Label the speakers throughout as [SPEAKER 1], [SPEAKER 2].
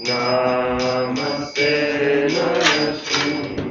[SPEAKER 1] Namaste Narasimhaya.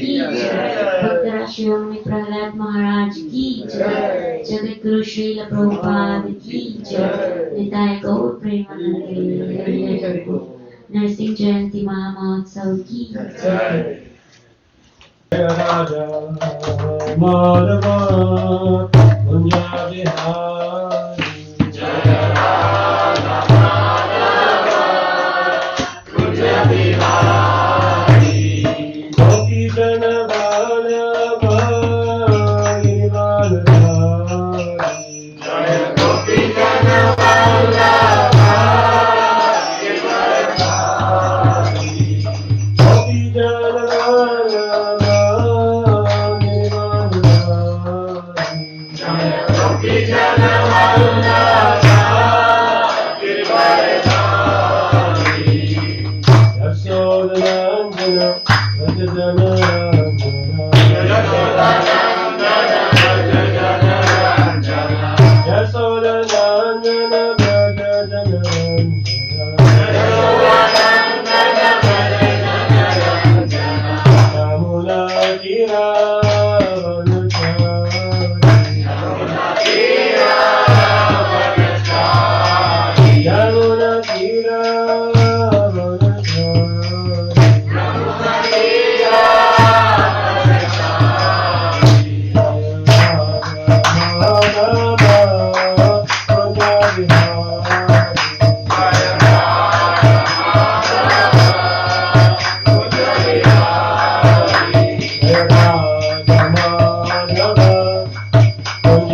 [SPEAKER 2] की जय, भक्त शिरोमणि प्रहलाद महाराज की जय, जगत गुरु श्रील प्रभुपाद की जय, निताय गौर प्रेमानंदे हरि हरि बोल। नरसिंह जयंती महामहोत्सव की जय।
[SPEAKER 3] राजा माधवा दुनिया बिहारी
[SPEAKER 1] जय राधा माधव कुंज बिहारी
[SPEAKER 3] गोपी जन वल्लभ गिरिवरधारी
[SPEAKER 1] जय गोपी जन वल्लभ गिरिवरधारी
[SPEAKER 3] गोपी जन वल्लभ गिरिवरधारी
[SPEAKER 1] जय गोपी जन वल्लभ गिरिवरधारी
[SPEAKER 3] यशोदनंदन व्रजजनरंजन
[SPEAKER 1] यशोदानंदन व्रजजनरंजन
[SPEAKER 3] यशोदनंदन व्रजजनरंजन
[SPEAKER 1] यशोदानंदन व्रजजनरंजन
[SPEAKER 3] यमुना तीरावनचारि
[SPEAKER 1] यमुना
[SPEAKER 3] यमुना
[SPEAKER 1] तीरावनचारि
[SPEAKER 3] तीरावनचारि
[SPEAKER 1] यमुना तीरावनचारि
[SPEAKER 3] जय राधा माधव कुंज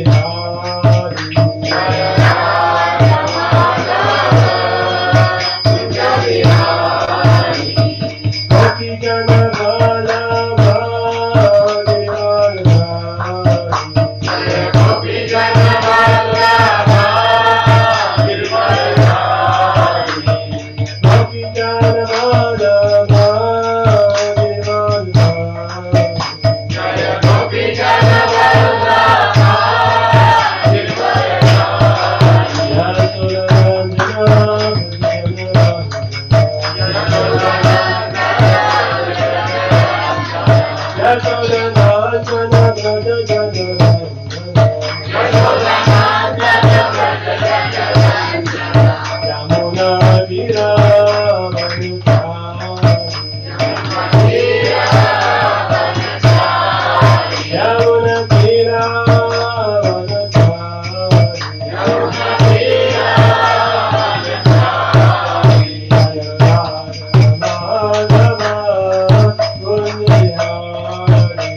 [SPEAKER 3] बिहारी
[SPEAKER 1] जय राधा माधव कुंज बिहारी
[SPEAKER 3] गोपी जन वल्लभ गिरिवरधारी
[SPEAKER 1] जय गोपी जन वल्लभ गिरिवरधारी
[SPEAKER 3] गोपी जन वल्लभ गिरिवरधारी
[SPEAKER 1] जय गोपी जन वल्लभ गिरिवरधारी
[SPEAKER 3] यशोदनंदन व्रजजनरंजन
[SPEAKER 1] यशोदानंदन व्रजजनरंजन
[SPEAKER 3] यमुना तीरावनचारि यमुना तीरावनचारि
[SPEAKER 1] यमुना तीरावनचारि
[SPEAKER 3] जय Radha Madhav Kunj Bihari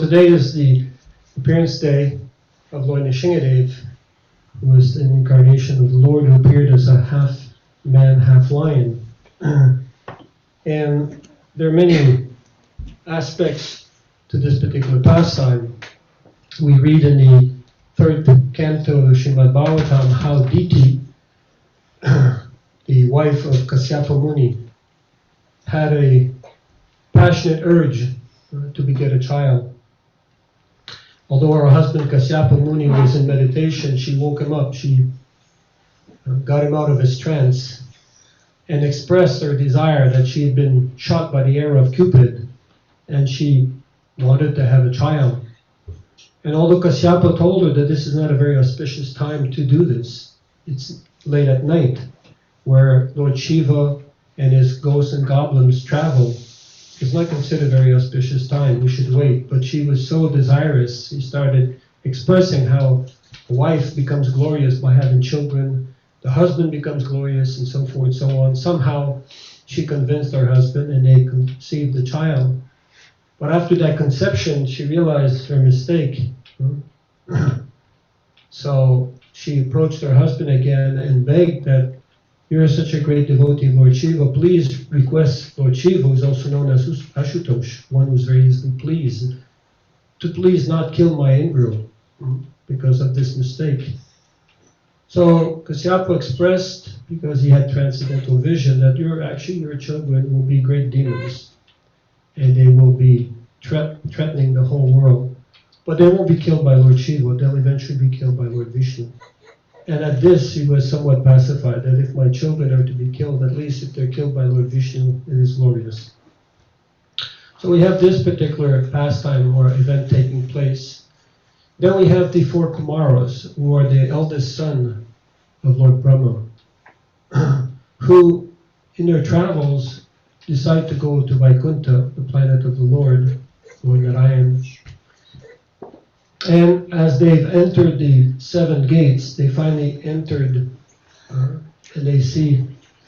[SPEAKER 4] today is the appearance day of Lord Nrsimhadev, who was an incarnation of the Lord who appeared as a half man, half lion. And there are many aspects to this particular pastime. We read in the third canto of Srimad Bhagavatam how Diti, the wife of Kasyapa Muni, had a passionate urge to beget a child. Although her husband Kasyapa Muni was in meditation, she woke him up. She got him out of his trance and expressed her desire that she had been shot by the arrow of Cupid and she wanted to have a child. And although Kasyapa told her that this is not a very auspicious time to do this, it's late at night where Lord Shiva and his ghosts and goblins travel, it's not considered a very auspicious time, we should wait. But she was so desirous, she started expressing how a wife becomes glorious by having children, the husband becomes glorious, and so forth and so on. Somehow she convinced her husband and they conceived the child. But after that conception, she realized her mistake. So she approached her husband again and begged that, "You're such a great devotee of Lord Shiva, please request Lord Shiva, who is also known as Ashutosh, one who's very easily pleased, to please not kill my embryo because of this mistake." So Kasyapa expressed, because he had transcendental vision, that your children will be great demons, and they will be threatening the whole world. But they won't be killed by Lord Shiva, they'll eventually be killed by Lord Vishnu. And at this, he was somewhat pacified, that if my children are to be killed, at least if they're killed by Lord Vishnu, it is glorious. So we have this particular pastime or event taking place. Then we have the four Kumaras, who are the eldest son of Lord Brahma, who in their travels decide to go to Vaikuntha, the planet of the Lord Narayan. And as they've entered the 7 gates, they finally entered and they see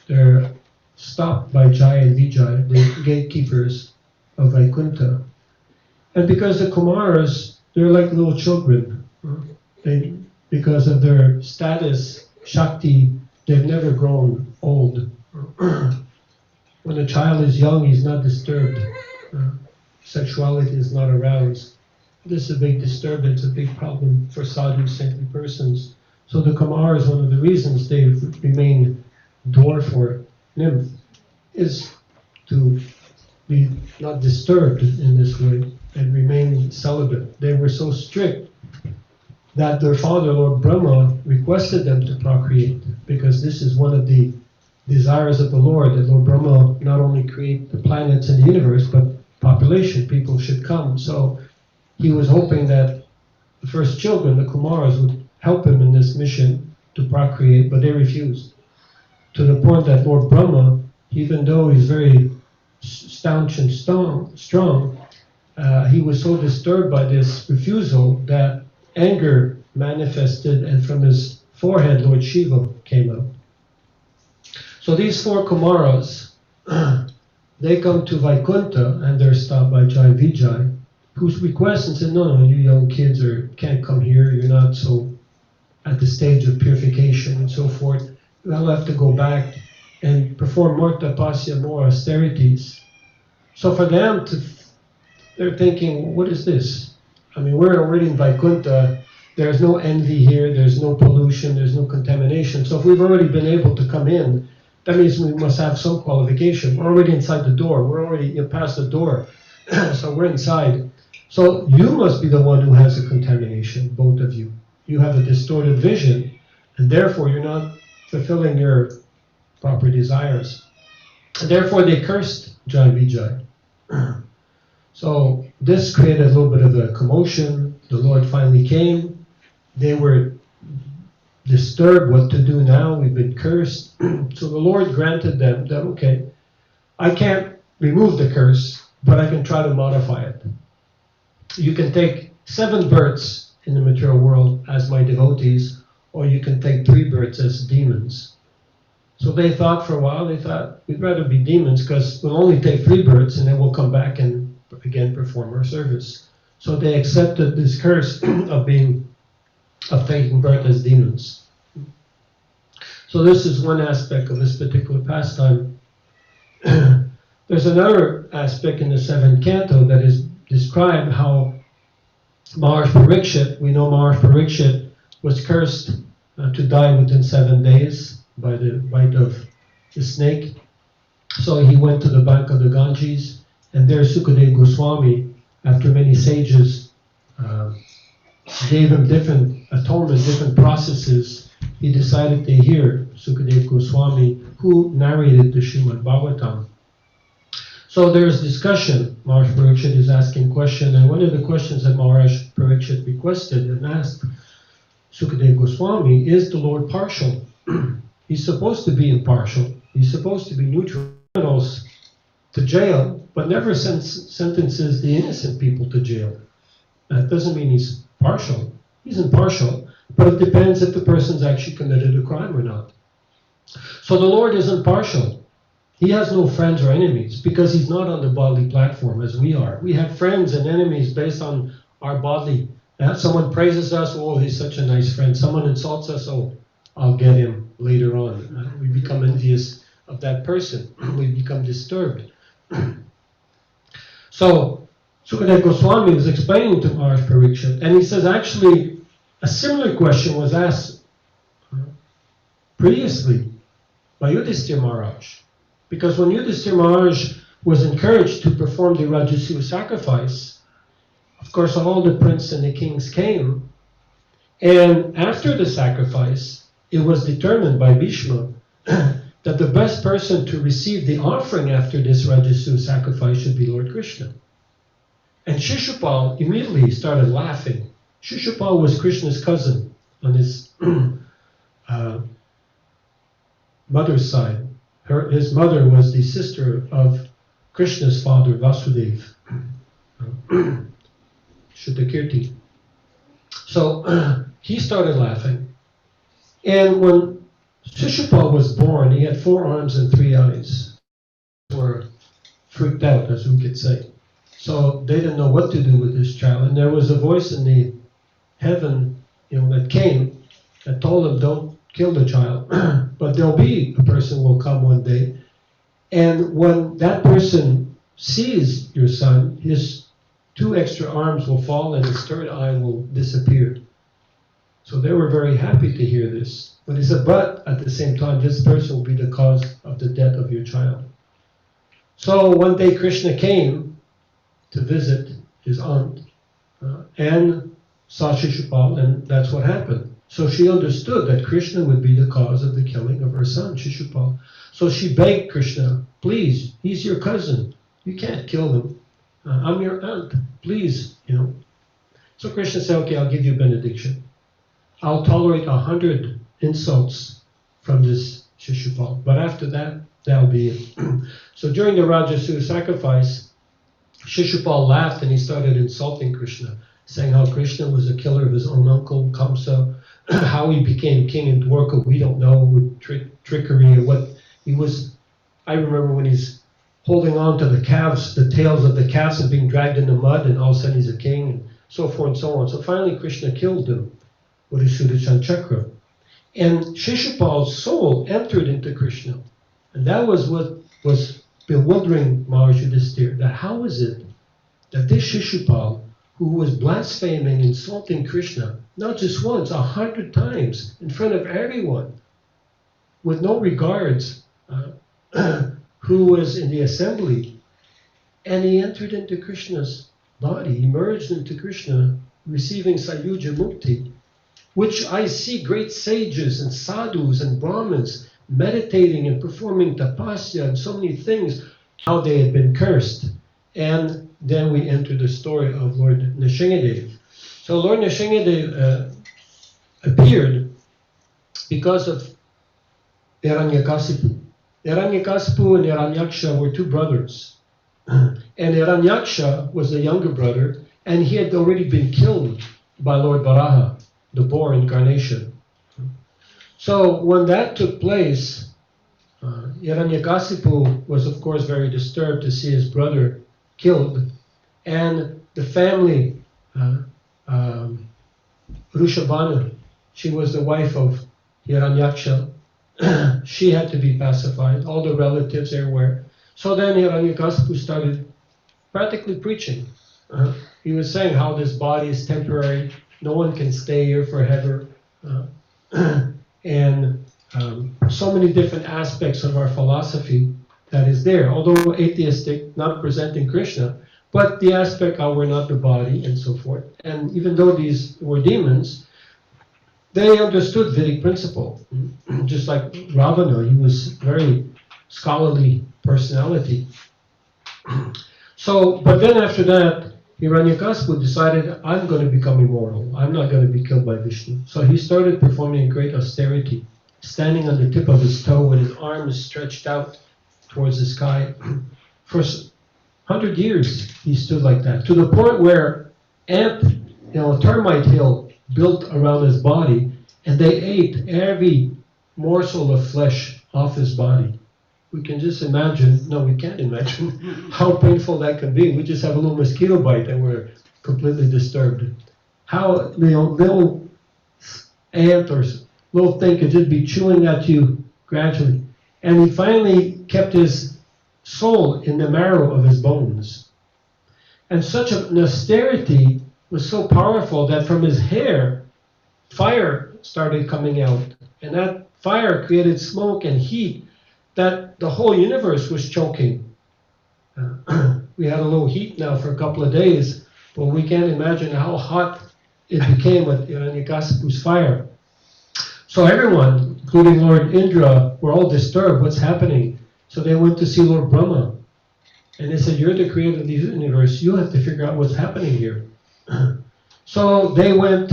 [SPEAKER 4] they're stopped by Jaya and Vijay, the gatekeepers of Vaikuntha. And because the Kumaras, they're like little children. Because of their status, Shakti, they've never grown old. When a child is young, he's not disturbed. Sexuality is not aroused. This is a big disturbance, a big problem for sadhu, saintly persons. So the Kumaras, one of the reasons they remain dwarf or nymph is to be not disturbed in this way and remain celibate. They were so strict that their father, Lord Brahma, requested them to procreate, because this is one of the desires of the Lord, that Lord Brahma not only create the planets and the universe, but population, people should come. So he was hoping that the first children, the Kumaras, would help him in this mission to procreate, but they refused. To the point that Lord Brahma, even though he's very staunch and strong, he was so disturbed by this refusal that anger manifested, and from his forehead Lord Shiva came out. So these 4 Kumaras, they come to Vaikuntha and they're stopped by Jai Vijay, who's requests and said, no, you young kids can't come here, you're not so at the stage of purification and so forth. You'll have to go back and perform more tapasya, more austerities. So for them, they're thinking, what is this? I mean, we're already in Vaikuntha, there's no envy here, there's no pollution, there's no contamination. So if we've already been able to come in, that means we must have some qualification. We're already inside the door, we're already past the door, so we're inside. So you must be the one who has a contamination, both of you. You have a distorted vision, and therefore you're not fulfilling your proper desires. And therefore they cursed Jai Vijay. So this created a little bit of a commotion. The Lord finally came. They were disturbed, what to do now, we've been cursed. So the Lord granted them that, okay, I can't remove the curse, but I can try to modify it. You can take 7 births in the material world as my devotees, or you can take 3 births as demons. So they thought for a while, we'd rather be demons because we'll only take 3 births and then we'll come back and again perform our service. So they accepted this curse of taking birth as demons. So this is one aspect of this particular pastime. There's another aspect in the seventh canto that is described how Maharaj Parikshit, we know Maharaj Parikshit was cursed to die within 7 days by the bite of the snake. So he went to the bank of the Ganges, and there Sukadev Goswami, after many sages gave him different atonement, different processes, he decided to hear Sukadev Goswami, who narrated the Srimad Bhagavatam. So there's discussion. Maharaj Parikshit is asking question, and one of the questions that Maharaj Parikshit requested and asked Sukadev Goswami, is the Lord partial? He's supposed to be impartial. He's supposed to be neutral. Criminals to jail, but never sentences the innocent people to jail. That doesn't mean he's partial. He's impartial, but it depends if the person's actually committed a crime or not. So the Lord is impartial. He has no friends or enemies because he's not on the bodily platform as we are. We have friends and enemies based on our bodily. Someone praises us, oh, he's such a nice friend. Someone insults us, oh, I'll get him later on. We become envious of that person. We become disturbed. So Sukadev Goswami was explaining to Maharaj Parikshit, and he says actually a similar question was asked previously by Yudhishthira Maharaj. Because when Yudhishthira Maharaj was encouraged to perform the Rajasuya sacrifice, of course all the princes and the kings came, and after the sacrifice, it was determined by Bhishma that the best person to receive the offering after this Rajasuya sacrifice should be Lord Krishna. And Shishupal immediately started laughing. Shishupal was Krishna's cousin on his mother's side. His mother was the sister of Krishna's father, Vasudeva, Kirti. So he started laughing. And when Shishupal was born, he had 4 arms and 3 eyes. They were freaked out, as we could say. So they didn't know what to do with this child. And there was a voice in the heaven, that came and told them, don't kill the child. But there'll be a person who will come one day. And when that person sees your son, his 2 extra arms will fall and his 3rd eye will disappear. So they were very happy to hear this. But he said, but at the same time, this person will be the cause of the death of your child. So one day Krishna came to visit his aunt and saw Shishupal, and that's what happened. So she understood that Krishna would be the cause of the killing of her son, Shishupal. So she begged Krishna, please, he's your cousin. You can't kill him. I'm your aunt. Please, So Krishna said, okay, I'll give you benediction. I'll tolerate 100 insults from this Shishupal. But after that, that'll be it. So during the Rajasuya sacrifice, Shishupal laughed and he started insulting Krishna, saying how Krishna was a killer of his own uncle, Kamsa, how he became king in Dwarka, we don't know, with trickery or what he was. I remember when he's holding on to the calves, the tails of the calves and being dragged in the mud, and all of a sudden he's a king, and so forth and so on. So finally Krishna killed him with his Sudarshan Chakra. And Shishupal's soul entered into Krishna. And that was what was bewildering Maharaj Yudhishthira, that how is it that this Shishupal, who was blaspheming, insulting Krishna, not just once, 100 times in front of everyone, with no regards, who was in the assembly, and he entered into Krishna's body, he merged into Krishna, receiving Sayuja Mukti, which I see great sages and sadhus and Brahmins meditating and performing tapasya and so many things, how they had been cursed. And then we enter the story of Lord Nrsimhadev. So Lord Nrsimhadev appeared because of Hiranyakasipu. Hiranyakasipu and Hiranyaksha were 2 brothers. And Hiranyaksha was the younger brother, and he had already been killed by Lord Varaha, the boar incarnation. So when that took place, Hiranyakasipu was of course very disturbed to see his brother killed, and the family Rushabana, she was the wife of Hiranyaksha. She had to be pacified, all the relatives everywhere. So then Hiranyakasipu started practically preaching. He was saying how this body is temporary, no one can stay here forever. And so many different aspects of our philosophy that is there, although atheistic, not presenting Krishna, but the aspect how we're not the body and so forth. And even though these were demons, they understood Vedic principle. Just like Ravana, he was very scholarly personality. So, but then after that, Hiranyakasipu decided, I'm going to become immortal. I'm not going to be killed by Vishnu. So he started performing a great austerity, standing on the tip of his toe with his arms stretched out towards the sky. For 100 years, he stood like that, to the point where a termite hill built around his body, and they ate every morsel of flesh off his body. We can just imagine, no, we can't imagine how painful that can be. We just have a little mosquito bite and we're completely disturbed. How little ant or little thing could just be chewing at you gradually. And he finally kept his soul in the marrow of his bones. And such an austerity was so powerful that from his hair, fire started coming out. And that fire created smoke and heat that the whole universe was choking. We had a little heat now for a couple of days, but we can't imagine how hot it became with Hiranyakasipu's fire. So everyone, including Lord Indra, were all disturbed. What's happening? So they went to see Lord Brahma. And they said, you're the creator of the universe. You have to figure out what's happening here. So they went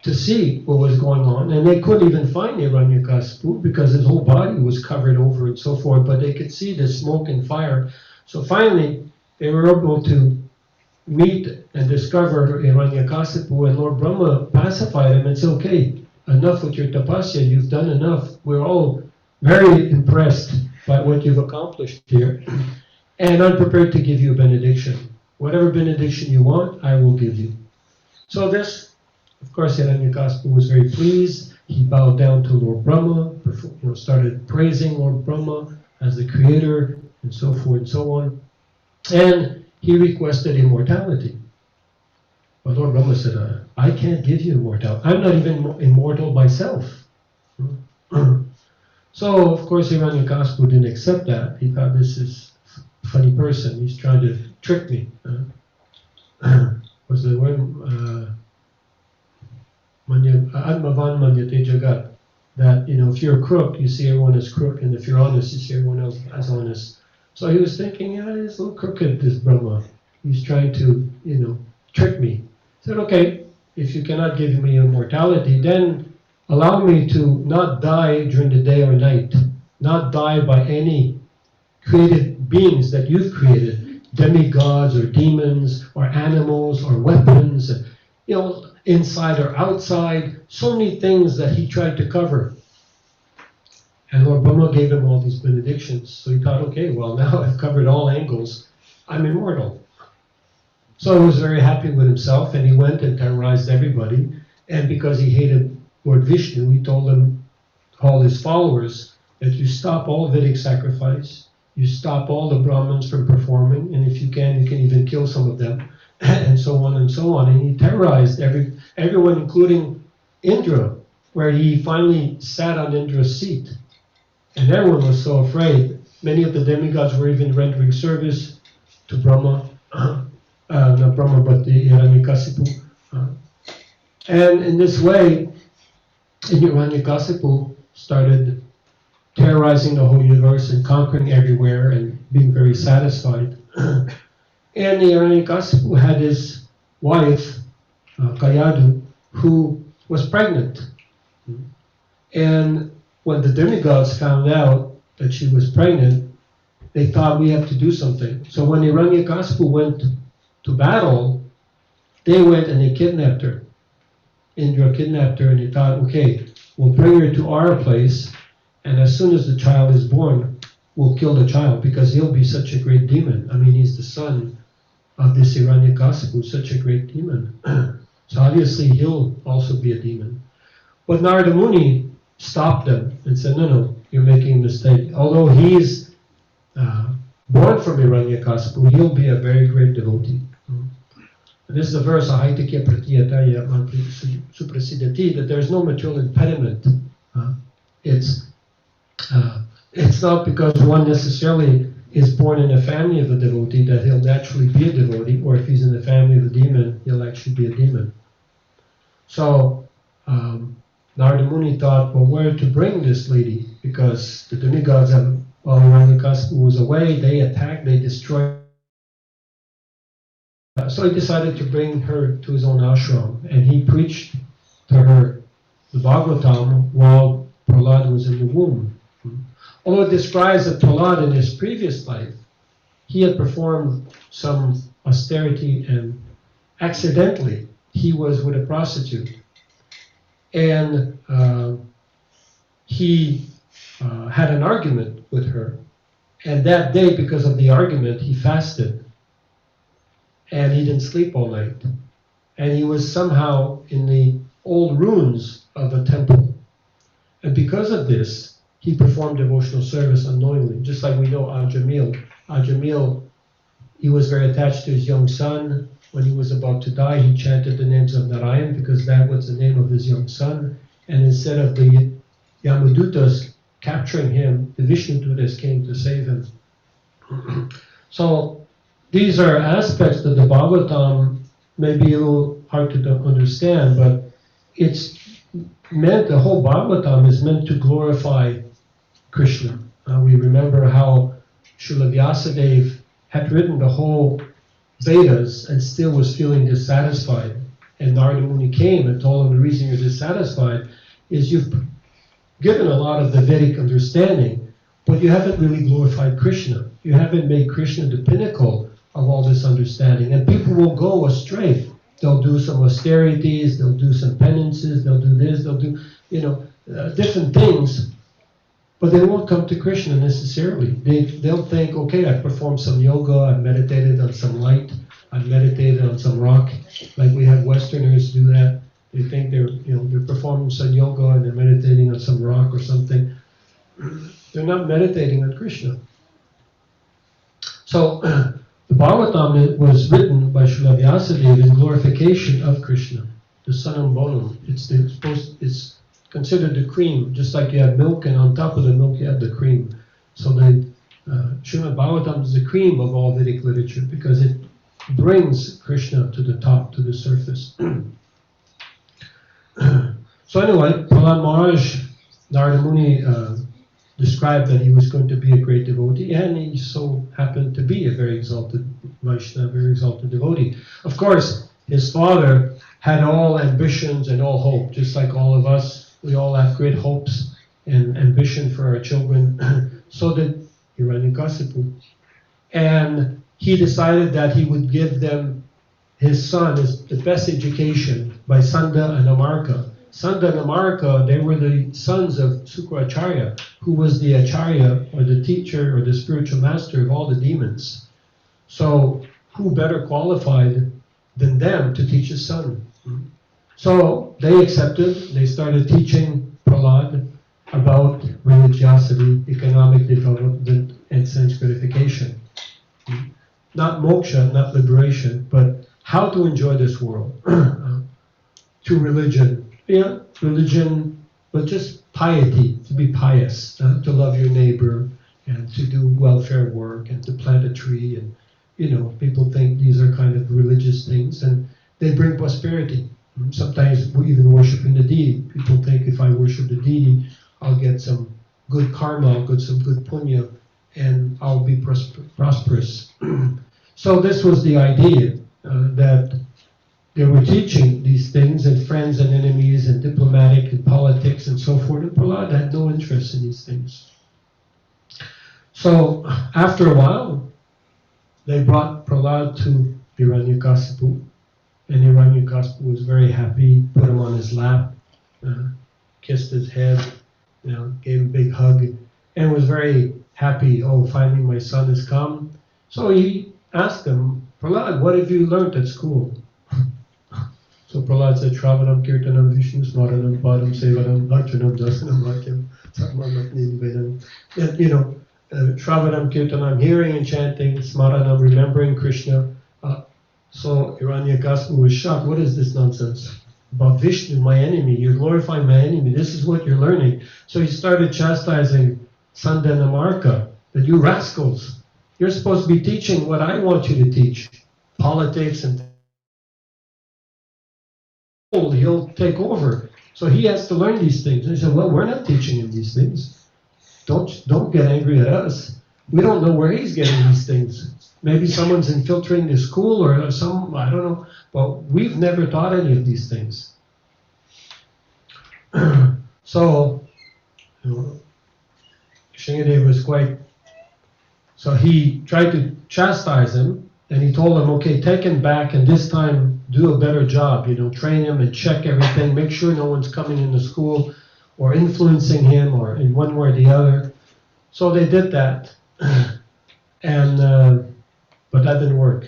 [SPEAKER 4] to see what was going on, and they couldn't even find Hiranyakasipu because his whole body was covered over and so forth, but they could see the smoke and fire. So finally, they were able to meet and discover Hiranyakasipu, and Lord Brahma pacified him and said, okay, enough with your tapasya, you've done enough. We're all very impressed by what you've accomplished here, and I'm prepared to give you a benediction. Whatever benediction you want, I will give you. So this, of course, Hiranyakasipu was very pleased. He bowed down to Lord Brahma, started praising Lord Brahma as the creator, and so forth and so on. And he requested immortality. But Lord Brahma said, I can't give you immortality. I'm not even immortal myself. So, of course, Hiranyakasipu didn't accept that. He thought, this is a funny person. He's trying to trick me. Was the word? Atmavan manyate jagat. That, if you're a crook, you see everyone as crook, and if you're honest, you see everyone else as honest. So he was thinking, yeah, he's a little crooked, this Brahma. He's trying to, trick me. He said, okay, if you cannot give me immortality, then allow me to not die during the day or night, not die by any created beings that you've created, demigods or demons or animals or weapons, inside or outside, so many things that he tried to cover. And Lord Brahma gave him all these benedictions. So he thought, okay, well, now I've covered all angles. I'm immortal. So he was very happy with himself, and he went and terrorized everybody. And because he hated Lord Vishnu, he told him, all his followers, that you stop all Vedic sacrifice, you stop all the Brahmins from performing, and if you can even kill some of them, and so on and so on. And he terrorized everyone, including Indra, where he finally sat on Indra's seat. And everyone was so afraid. Many of the demigods were even rendering service to Brahma, not Brahma, but the Hiranyakasipu. And in this way, Hiranyakasipu started terrorizing the whole universe and conquering everywhere and being very satisfied. And Hiranyakasipu had his wife, Kayadu, who was pregnant. And when the demigods found out that she was pregnant, they thought, we have to do something. So when Hiranyakasipu went to battle, they went and they kidnapped her. Indra kidnapped her, and they thought, okay, we'll bring her to our place, and as soon as the child is born, we'll kill the child, because he'll be such a great demon. I mean, he's the son of this Hiranyakasipu, such a great demon. So obviously he'll also be a demon. But Narada Muni stopped them and said, no, you're making a mistake. Although he's born from Hiranyakasipu, he'll be a very great devotee. And this is a verse, Ahaitikya Pratiyataya Suprasidati, that there's no material impediment. It's not because one necessarily is born in a family of a devotee that he'll naturally be a devotee, or if he's in the family of a demon, he'll actually be a demon. So Narada Muni thought, well, where to bring this lady? Because the demigods have, while Hiranyakasipu was away, they attacked, they destroyed. So he decided to bring her to his own ashram, and he preached to her the Bhagavatam while Prahlad was in the womb. Although it describes that Prahlad in his previous life, he had performed some austerity and accidentally he was with a prostitute. And he had an argument with her. And that day, because of the argument, he fasted. And he didn't sleep all night. And he was somehow in the old ruins of a temple. And because of this, he performed devotional service unknowingly. Just like we know Ajamil. Ajamil, he was very attached to his young son. When he was about to die, he chanted the names of Narayan because that was the name of his young son. And instead of the Yamadutas capturing him, the Vishnudutas came to save him. So these are aspects that the Bhagavatam may be a little hard to understand, but it's meant, the whole Bhagavatam is meant to glorify Krishna. We remember how Srila Vyasadeva had written the whole Vedas and still was feeling dissatisfied. And Narada Muni came and told him the reason you're dissatisfied is you've given a lot of the Vedic understanding, but you haven't really glorified Krishna. You haven't made Krishna the pinnacle of all this understanding. And people will go astray. They'll do some austerities, they'll do some penances, they'll do this, they'll do, different things, but they won't come to Krishna necessarily. They'll think, okay, I performed some yoga, I meditated on some light, I meditated on some rock, like we have Westerners do that. They think they're performing some yoga and they're meditating on some rock or something. They're not meditating on Krishna. So the Bhagavatam was written by Srila Vyasadeva in glorification of Krishna, the Sanam Bonum. It's considered the cream, just like you have milk and on top of the milk you have the cream. So the Srimad Bhagavatam is the cream of all Vedic literature because it brings Krishna to the top, to the surface. So anyway, Prahlad Maharaj, Narada Muni described that he was going to be a great devotee, and he so happened to be a very exalted Vaishnava, very exalted devotee. Of course, his father had all ambitions and all hope, just like all of us. We all have great hopes and ambition for our children. So did Hiranyakasipu. And he decided that he would give them his son the best education by Sanda and Amarka. Sanda and Amarka, they were the sons of Sukracharya, who was the acharya, or the teacher, or the spiritual master of all the demons. So who better qualified than them to teach his son? So they accepted, they started teaching Prahlad about religiosity, economic development, and sense gratification. Not moksha, not liberation, but how to enjoy this world. To religion. Yeah, religion, but just piety, to be pious, to love your neighbor, and to do welfare work, and to plant a tree, and people think these are kind of religious things, and they bring prosperity. Sometimes we're even worshiping the deity. People think if I worship the deity, I'll get some good karma, I'll get some good punya, and I'll be prosperous. So this was the idea that they were teaching these things, and friends and enemies and diplomatic and politics and so forth, and Prahlad had no interest in these things. So after a while, they brought Prahlad to Hiranyakasipu, and Hiranyakasipu was very happy, put him on his lap, kissed his head, gave him a big hug, and was very happy, oh, finally my son has come. So he asked him, Prahlad, what have you learned at school? So Prahlad said, Shravanam, Kirtanam, Vishnu, Smaranam, Padam, Sevanam, Archanam, Dasanam, Vakyam, Satmam, Nivedam. And, Shravanam, Kirtanam, hearing and chanting, Smaranam, remembering Krishna. So Hiranyakasipu was shocked. What is this nonsense? About Vishnu, my enemy. You're glorifying my enemy. This is what you're learning. So he started chastising Sanda and Amarka, that you rascals, you're supposed to be teaching what I want you to teach. Politics and he'll take over. So he has to learn these things. And he said, well, we're not teaching him these things. Don't get angry at us. We don't know where he's getting these things. Maybe someone's infiltrating the school or some, I don't know. But we've never taught any of these things. So, Nrsimhadev was quite, so he tried to chastise him, and he told him, okay, take him back, and this time do a better job, train him and check everything, make sure no one's coming into school or influencing him or in one way or the other. So they did that, and but that didn't work.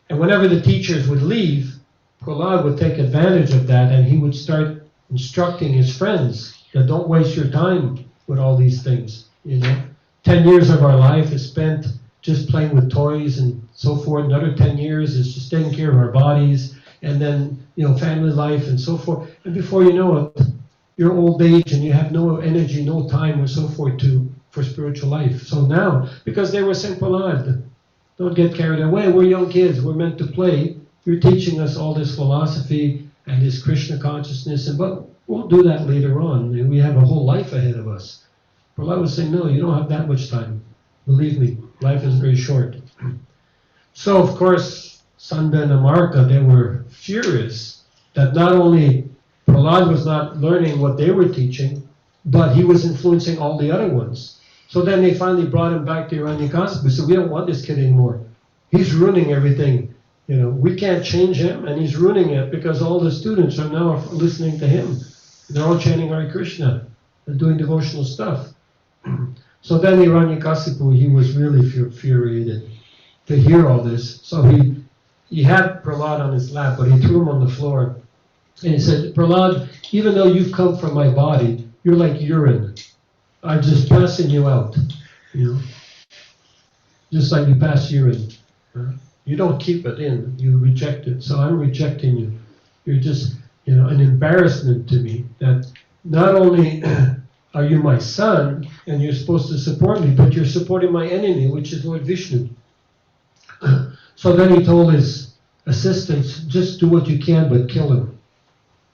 [SPEAKER 4] And whenever the teachers would leave, Prahlad would take advantage of that, and he would start instructing his friends that don't waste your time with all these things. 10 years of our life is spent just playing with toys and so forth. Another 10 years is just taking care of our bodies, and then family life and so forth. And before you know it, you're old age and you have no energy, no time, or so forth for spiritual life. So now, because they were saying, Prahlad, don't get carried away. We're young kids. We're meant to play. You're teaching us all this philosophy and this Krishna consciousness, but we'll do that later on. And we have a whole life ahead of us. Prahlad was saying, no, you don't have that much time. Believe me, life is very short. So, of course, Sanda and Amarka, they were furious that not only Prahlad was not learning what they were teaching, but he was influencing all the other ones. So then they finally brought him back to Hiranyakasipu. So we don't want this kid anymore. He's ruining everything. We can't change him, and he's ruining it because all the students are now listening to him. They're all chanting Hare Krishna and doing devotional stuff. So then Hiranyakasipu, he was really infuriated to hear all this. So he had Prahlad on his lap, but he threw him on the floor. And he said, Prahlad, even though you've come from my body, you're like urine. I'm just passing you out, just like you pass urine. You don't keep it in, you reject it. So I'm rejecting you. You're just, an embarrassment to me that not only are you my son and you're supposed to support me, but you're supporting my enemy, which is Lord Vishnu. So then he told his assistants, just do what you can, but kill him.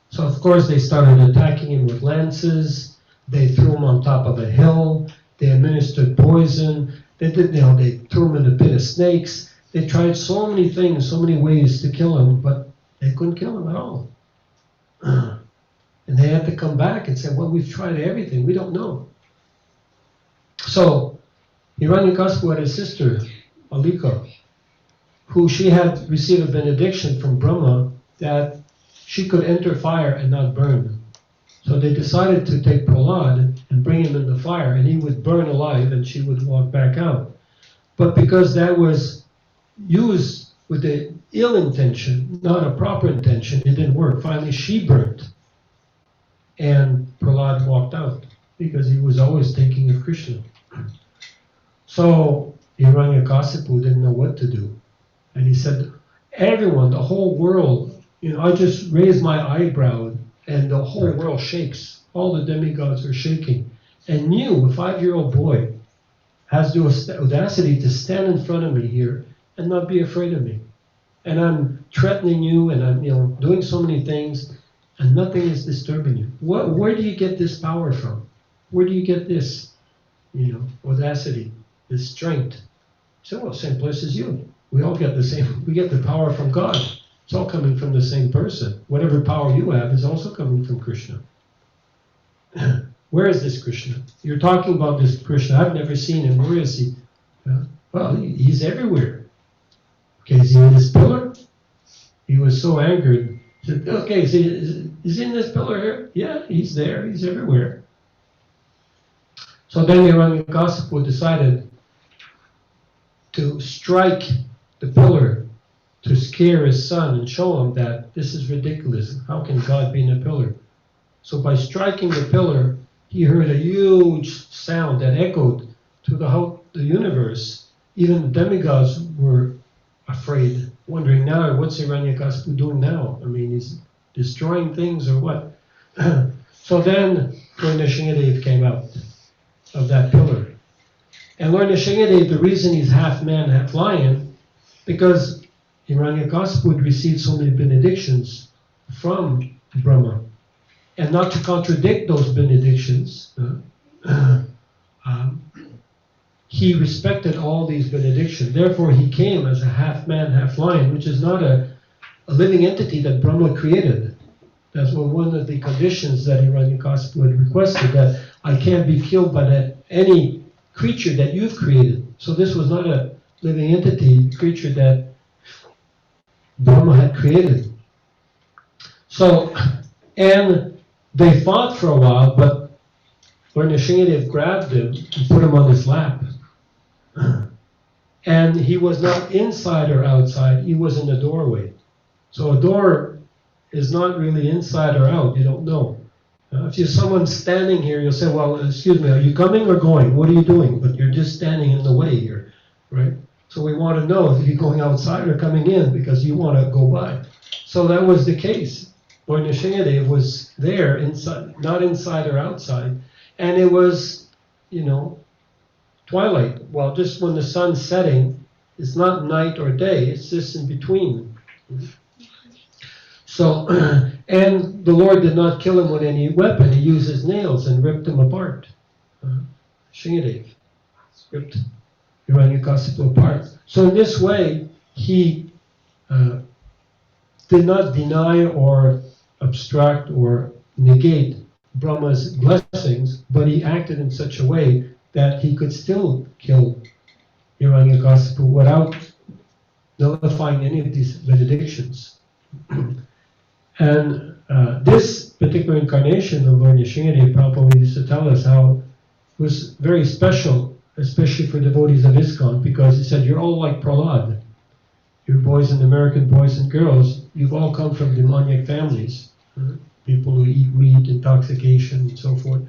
[SPEAKER 4] So of course they started attacking him with lances. They threw him on top of a hill. They administered poison. They threw him in a pit of snakes. They tried so many things, so many ways to kill him, but they couldn't kill him at all. And they had to come back and say, well, we've tried everything. We don't know. So Hiranyakasipu had his sister, Alika, who she had received a benediction from Brahma that she could enter fire and not burn. So they decided to take Prahlad and bring him in the fire, and he would burn alive and she would walk back out. But because that was used with the ill intention, not a proper intention, it didn't work. Finally, she burnt, and Prahlad walked out because he was always thinking of Krishna. So Hiranyakasipu didn't know what to do. And he said, everyone, the whole world, I just raised my eyebrow and the whole world shakes. All the demigods are shaking. And you, a 5-year-old boy, has the audacity to stand in front of me here and not be afraid of me. And I'm threatening you, and I'm doing so many things, and nothing is disturbing you. Where do you get this power from? Where do you get this, audacity, this strength? So, well, same place as you. We all get the same. We get the power from God. It's all coming from the same person. Whatever power you have is also coming from Krishna. Where is this Krishna? You're talking about this Krishna. I've never seen him. Where is he? Well, he's everywhere. Okay, is he in this pillar? He was so angered. He said, okay, is he in this pillar here? Yeah, he's there. He's everywhere. So then Hiranyakasipu decided to strike the pillar scare his son and show him that this is ridiculous. How can God be in a pillar? So by striking the pillar, he heard a huge sound that echoed to the universe. Even the demigods were afraid, wondering now, what's Hiranyakasipu doing now? I mean, he's destroying things or what? So then Lord Nrsimhadev came out of that pillar. And Lord Nrsimhadev, the reason he's half man, half lion, because Hiranyakasipu had received so many benedictions from Brahma. And not to contradict those benedictions, he respected all these benedictions. Therefore, he came as a half man, half lion, which is not a living entity that Brahma created. That's one of the conditions that Hiranyakasipu had requested, that I can't be killed by any creature that you've created. So this was not a living entity, creature that Brahma had created. So, and they fought for a while, but Lord Nrsimhadev grabbed him and put him on his lap. And he was not inside or outside, he was in the doorway. So a door is not really inside or out, you don't know. If you're someone standing here, you'll say, well, excuse me, are you coming or going? What are you doing? But you're just standing in the way here, right? So we want to know if you're going outside or coming in because you want to go by. So that was the case. Lord Nrsimhadev was there, inside, not inside or outside. And it was, twilight. Well, just when the sun's setting, it's not night or day, it's just in between. So, and the Lord did not kill him with any weapon. He used his nails and ripped him apart. Nrsimhadev ripped Hiranyakasipu apart. So in this way, he did not deny or obstruct or negate Brahma's blessings, but he acted in such a way that he could still kill Hiranyakasipu without nullifying any of these benedictions. And this particular incarnation of Lord Nrsimhadev, Prabhupada used to tell us how it was very special, especially for devotees of ISKCON, because he said, you're all like Prahlad. You boys and American boys and girls, you've all come from demoniac families. People who eat meat, intoxication, and so forth.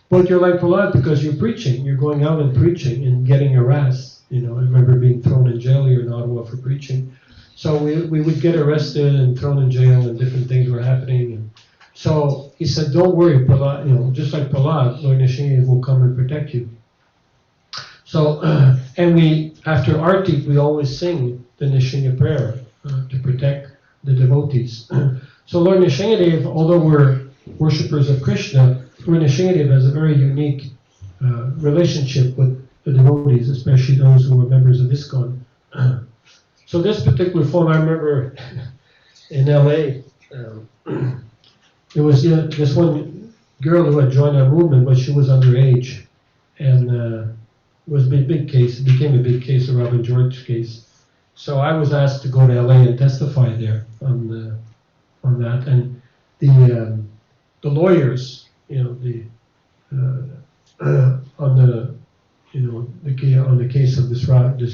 [SPEAKER 4] But you're like Prahlad because you're preaching. You're going out and preaching and getting harassed. I remember being thrown in jail here in Ottawa for preaching. So we would get arrested and thrown in jail and different things were happening. And so he said, don't worry, Prahlad, just like Prahlad, Lord Nrsimhadev will come and protect you. So, and after Aarti, we always sing the Nrsimha prayer to protect the devotees. So Lord Nrsimhadev, although we're worshippers of Krishna, Lord Nrsimhadev has a very unique relationship with the devotees, especially those who are members of ISKCON. So this particular form, I remember in LA, there was this one girl who had joined our movement, but she was underage, and it was a big case. It became a big case, the Robin George case. So I was asked to go to LA and testify there on that, and the lawyers, on the case of this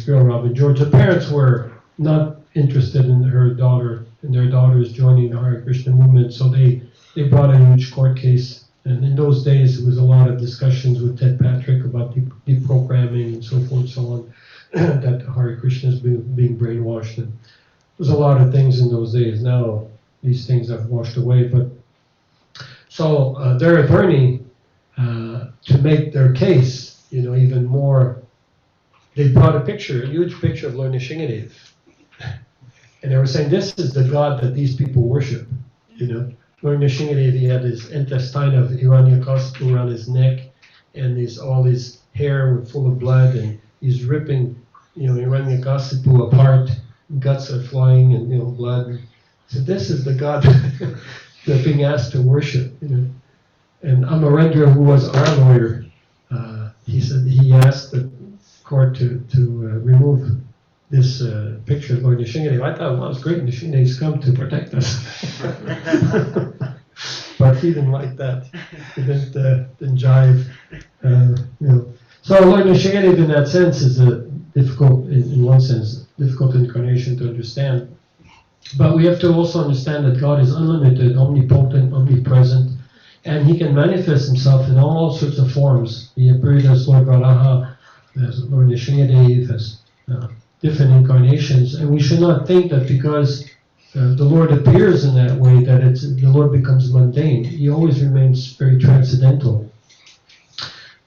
[SPEAKER 4] girl, Robin George, the parents were not interested in their daughters joining the Hare Krishna movement, so they brought a huge court case. And in those days, there was a lot of discussions with Ted Patrick about deprogramming and so forth and so on, that Hare Krishna is being brainwashed. And there was a lot of things in those days. Now, these things have washed away. But so their attorney, to make their case, even more, they brought a huge picture of Lord Nrsimhadev. And they were saying, this is the God that these people worship. Lord Nrsimhadev, he had his intestine of Hiranyakasipu around his neck, and all his hair full of blood, and he's ripping, Hiranyakasipu apart. Guts are flying, and blood. So this is the God they're being asked to worship. And Amarendra, who was our lawyer, he said he asked the court to remove this picture of Lord Nrsimhadev. I thought, well, it's great, Nrsimhadev's come to protect us. But he didn't like that. He didn't jive. So Lord Nrsimhadev, in that sense, is a difficult in one sense, difficult incarnation to understand. But we have to also understand that God is unlimited, omnipotent, omnipresent, and He can manifest Himself in all sorts of forms. He appeared as Lord Radha, as Lord Nrsimhadev, as different incarnations. And we should not think that because the Lord appears in that way that the Lord becomes mundane. He always remains very transcendental.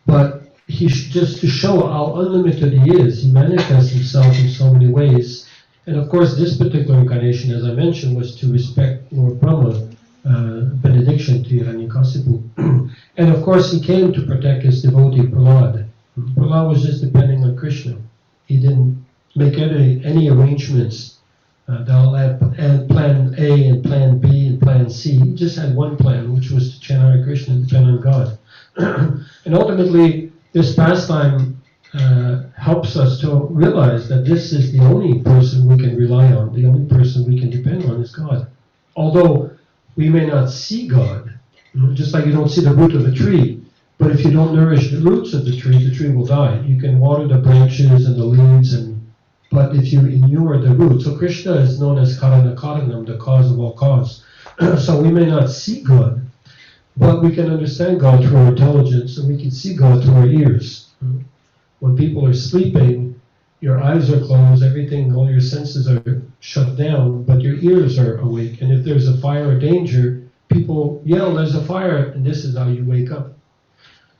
[SPEAKER 4] But just to show how unlimited He is, He manifests Himself in so many ways. And of course, this particular incarnation, as I mentioned, was to respect Lord Brahma, benediction to Hiranyakasipu. And of course, He came to protect His devotee, Prahlad. Prahlad was just depending on Krishna. He didn't make any arrangements. They'll have plan A and plan B and plan C. He just had one plan, which was to chant Hare Krishna and depend on God. And ultimately, this pastime helps us to realize that this is the only person we can rely on, the only person we can depend on is God. Although we may not see God, just like you don't see the root of a tree, but if you don't nourish the roots of the tree will die. You can water the branches and the leaves, but if you inure the roots, so Krishna is known as Karana Karanam, the cause of all cause. So we may not see God, but we can understand God through our intelligence, and we can see God through our ears. When people are sleeping, your eyes are closed, everything, all your senses are shut down, but your ears are awake. And if there's a fire or danger, people yell, there's a fire, and this is how you wake up.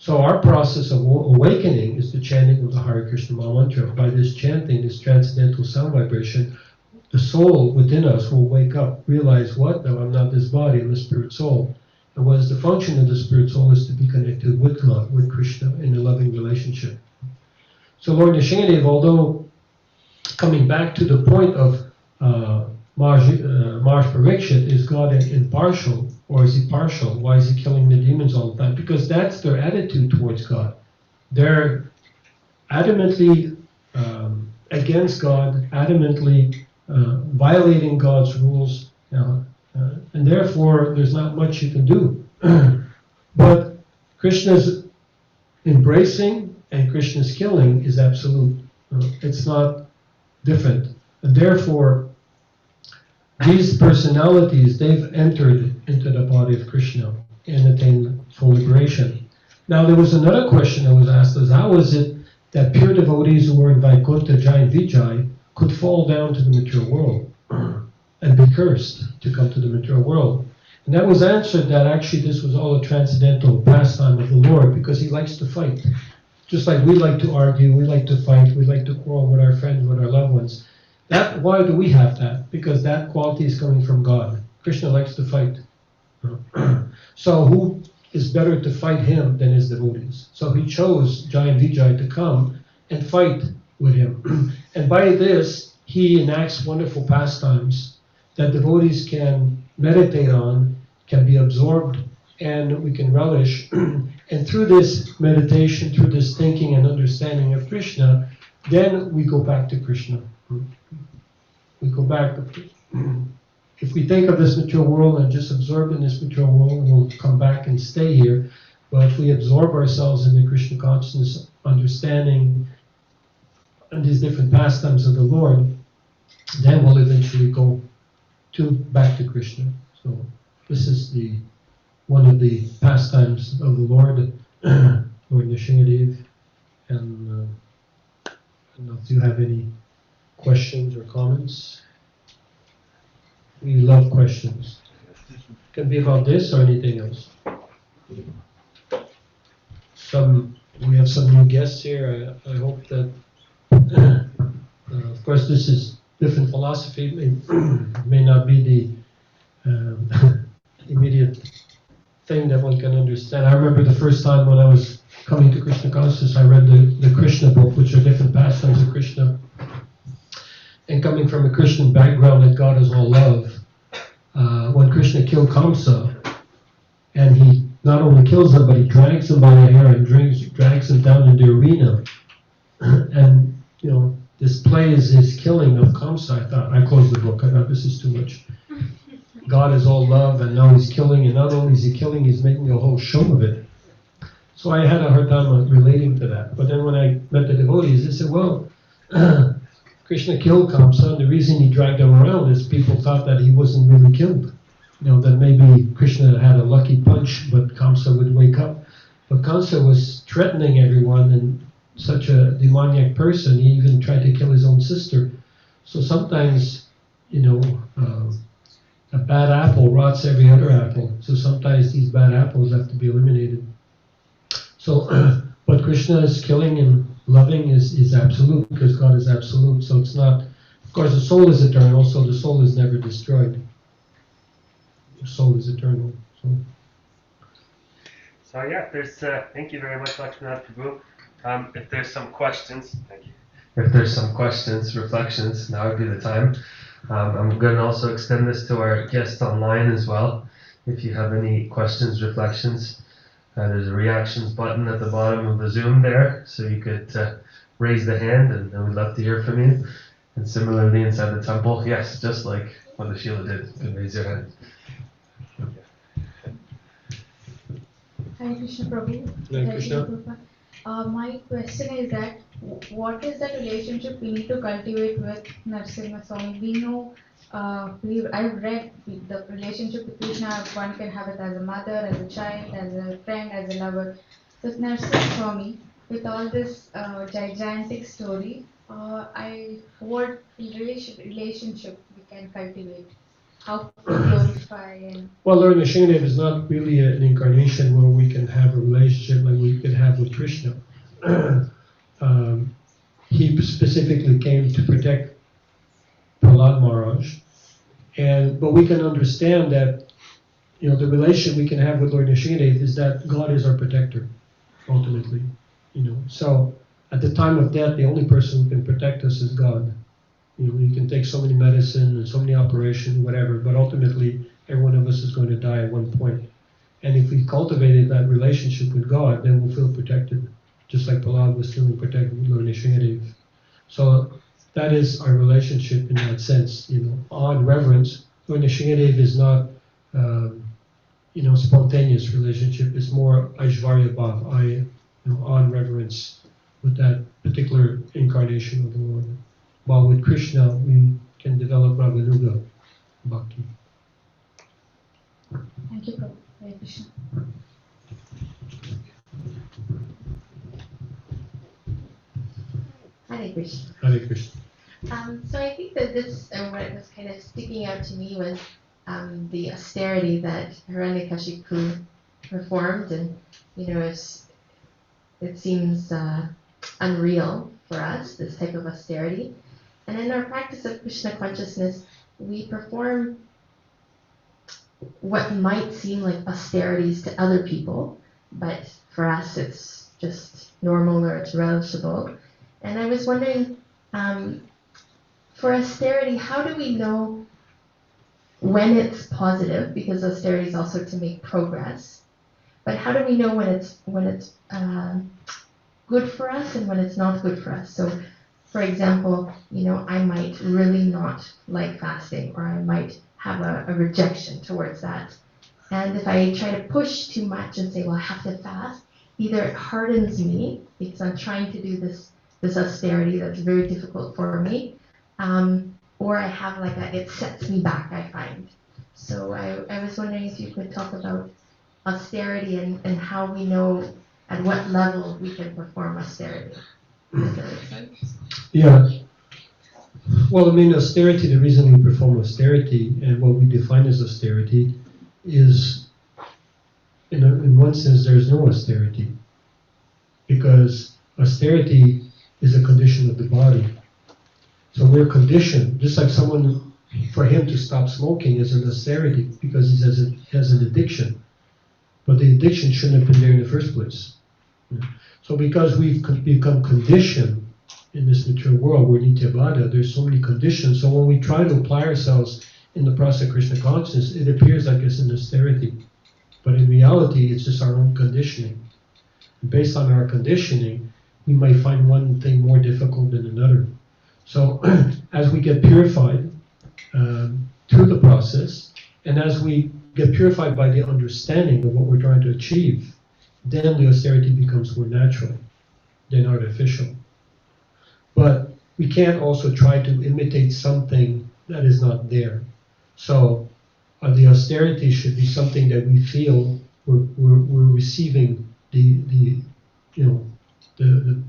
[SPEAKER 4] So our process of awakening is the chanting of the Hare Krishna Maha Mantra. By this chanting, this transcendental sound vibration, the soul within us will wake up, realize what? No, I'm not this body, I'm a spirit soul. And what is the function of the spirit soul is to be connected with God, with Krishna, in a loving relationship. So Lord Nrsimhadev, although coming back to the point of Maj Parikshit, is God impartial, or is He partial? Why is He killing the demons all the time? Because that's their attitude towards God. They're adamantly against God, adamantly violating God's rules, and therefore there's not much you can do. But Krishna's embracing and Krishna's killing is absolute. It's not different. And therefore, these personalities, they've entered into the body of Krishna and attained full liberation. Now, there was another question that was asked, is how is it that pure devotees who were in Vaikuntha, Jaya and Vijay could fall down to the material world and be cursed to come to the material world? And that was answered that actually this was all a transcendental pastime of the Lord, because He likes to fight. Just like we like to argue, we like to fight, we like to quarrel with our friends, with our loved ones. Why do we have that? Because that quality is coming from God. Krishna likes to fight. So who is better to fight Him than His devotees? So He chose Jaya and Vijay to come and fight with Him. And by this, He enacts wonderful pastimes that devotees can meditate on, can be absorbed, and we can relish. And through this meditation, through this thinking and understanding of Krishna, then we go back to Krishna. We go back. If we think of this material world and just absorb in this material world, we'll come back and stay here. But if we absorb ourselves in the Krishna consciousness, understanding and these different pastimes of the Lord, then we'll eventually go back to Krishna. So this is one of the pastimes of the Lord, Lord Nrsimhadev. And I don't know if you have any questions or comments. We love questions. It can be about this or anything else. We have some new guests here. I hope that, of course, this is different philosophy. It may not be the immediate thing that one can understand. I remember the first time when I was coming to Krishna consciousness, I read the Krishna book, which are different pastimes of Krishna. And coming from a Christian background that God is all love, when Krishna killed Kamsa, and he not only kills him, but he drags him by the hair and drags him down in the arena. And, displays his killing of Kamsa. I closed the book. I thought this is too much. God is all love, and now He's killing, and not only is He killing, He's making a whole show of it. So I had a hard time relating to that. But then when I met the devotees, they said, well, Krishna killed Kamsa, and the reason he dragged him around is people thought that he wasn't really killed. That maybe Krishna had a lucky punch, but Kamsa would wake up. But Kamsa was threatening everyone, and such a demoniac person, he even tried to kill his own sister. So sometimes, a bad apple rots every other apple. So sometimes these bad apples have to be eliminated. So what Krishna is killing and loving is absolute, because God is absolute. So it's not, of course the soul is eternal, so the soul is never destroyed. The soul is eternal.
[SPEAKER 5] So yeah, there's, thank you very much, Laxminath Prabhu. If there's some questions, thank you. If there's some questions, reflections, now would be the time. I'm going to also extend this to our guests online as well. If you have any questions, reflections, there's a reactions button at the bottom of the Zoom there, so you could raise the hand, and we'd love to hear from you. And similarly inside the temple, yes, just like what the Sheila did, you can raise your hand.
[SPEAKER 6] Hare Krishna Prabhu.
[SPEAKER 4] Hare Krishna.
[SPEAKER 6] Prabhupada. My question is that what is the relationship we need to cultivate with Narasimha Swami? We know, I've read the relationship with Krishna, one can have it as a mother, as a child, as a friend, as a lover. So Narasimha Swami, with all this gigantic story, what relationship we can cultivate? How to glorify and...
[SPEAKER 4] Well, Lord Nrsimhadev is not really an incarnation where we can have a relationship like we could have with Krishna. He specifically came to protect Prahlad Maharaj, but we can understand that the relationship we can have with Lord Nrsimhadev is that God is our protector, ultimately. So at the time of death, the only person who can protect us is God. You can take so many medicine and so many operations, whatever, but ultimately every one of us is going to die at one point. And if we cultivated that relationship with God, then we'll feel protected, just like Prahlad was feeling protected with Lord Nrsimhadev. So that is our relationship in that sense, awe and reverence. Lord Nrsimhadev is not, spontaneous relationship. It's more Aishvarya Bhav, awe and reverence with that particular incarnation of the Lord. While with Krishna, we can develop Raganuga Bhakti.
[SPEAKER 6] Thank you, Prabhu. Hare Krishna.
[SPEAKER 7] Hare Krishna.
[SPEAKER 4] Hare Krishna.
[SPEAKER 7] So I think that this, what was kind of sticking out to me was the austerity that Hiranyakashipu performed, and it seems unreal for us, this type of austerity. And in our practice of Krishna consciousness, we perform what might seem like austerities to other people, but for us it's just normal or it's relishable. And I was wondering, for austerity, how do we know when it's positive? Because austerity is also to make progress. But how do we know when it's good for us and when it's not good for us? So, for example, I might really not like fasting, or I might have a rejection towards that. And if I try to push too much and say, well, I have to fast, either it hardens me because I'm trying to do this austerity that's very difficult for me, or I have it sets me back, I find. So I was wondering if you could talk about austerity and how we know at what level we can perform austerity. Does that make sense?
[SPEAKER 4] Yeah. Well, austerity, the reason we perform austerity and what we define as austerity is, in one sense, there's no austerity. Because austerity is a condition of the body. So we're conditioned, just like someone, for him to stop smoking is an austerity because he has an addiction. But the addiction shouldn't have been there in the first place. So because we've become conditioned in this material world, we're nityabhada, there's so many conditions. So when we try to apply ourselves in the process of Krishna consciousness, it appears like it's an austerity. But in reality, it's just our own conditioning. And based on our conditioning, we might find one thing more difficult than another. So as we get purified through the process, and as we get purified by the understanding of what we're trying to achieve, then the austerity becomes more natural than artificial. But we can't also try to imitate something that is not there. So the austerity should be something that we feel we're receiving the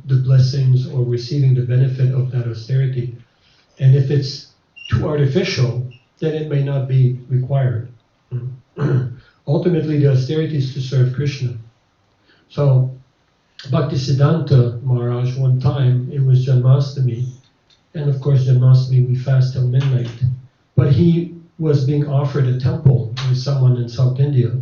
[SPEAKER 4] blessings or receiving the benefit of that austerity. And if it's too artificial, then it may not be required. Ultimately, the austerity is to serve Krishna. So, Bhaktisiddhanta Maharaj, one time, it was Janmashtami, and of course Janmashtami we fast till midnight, but he was being offered a temple by someone in South India.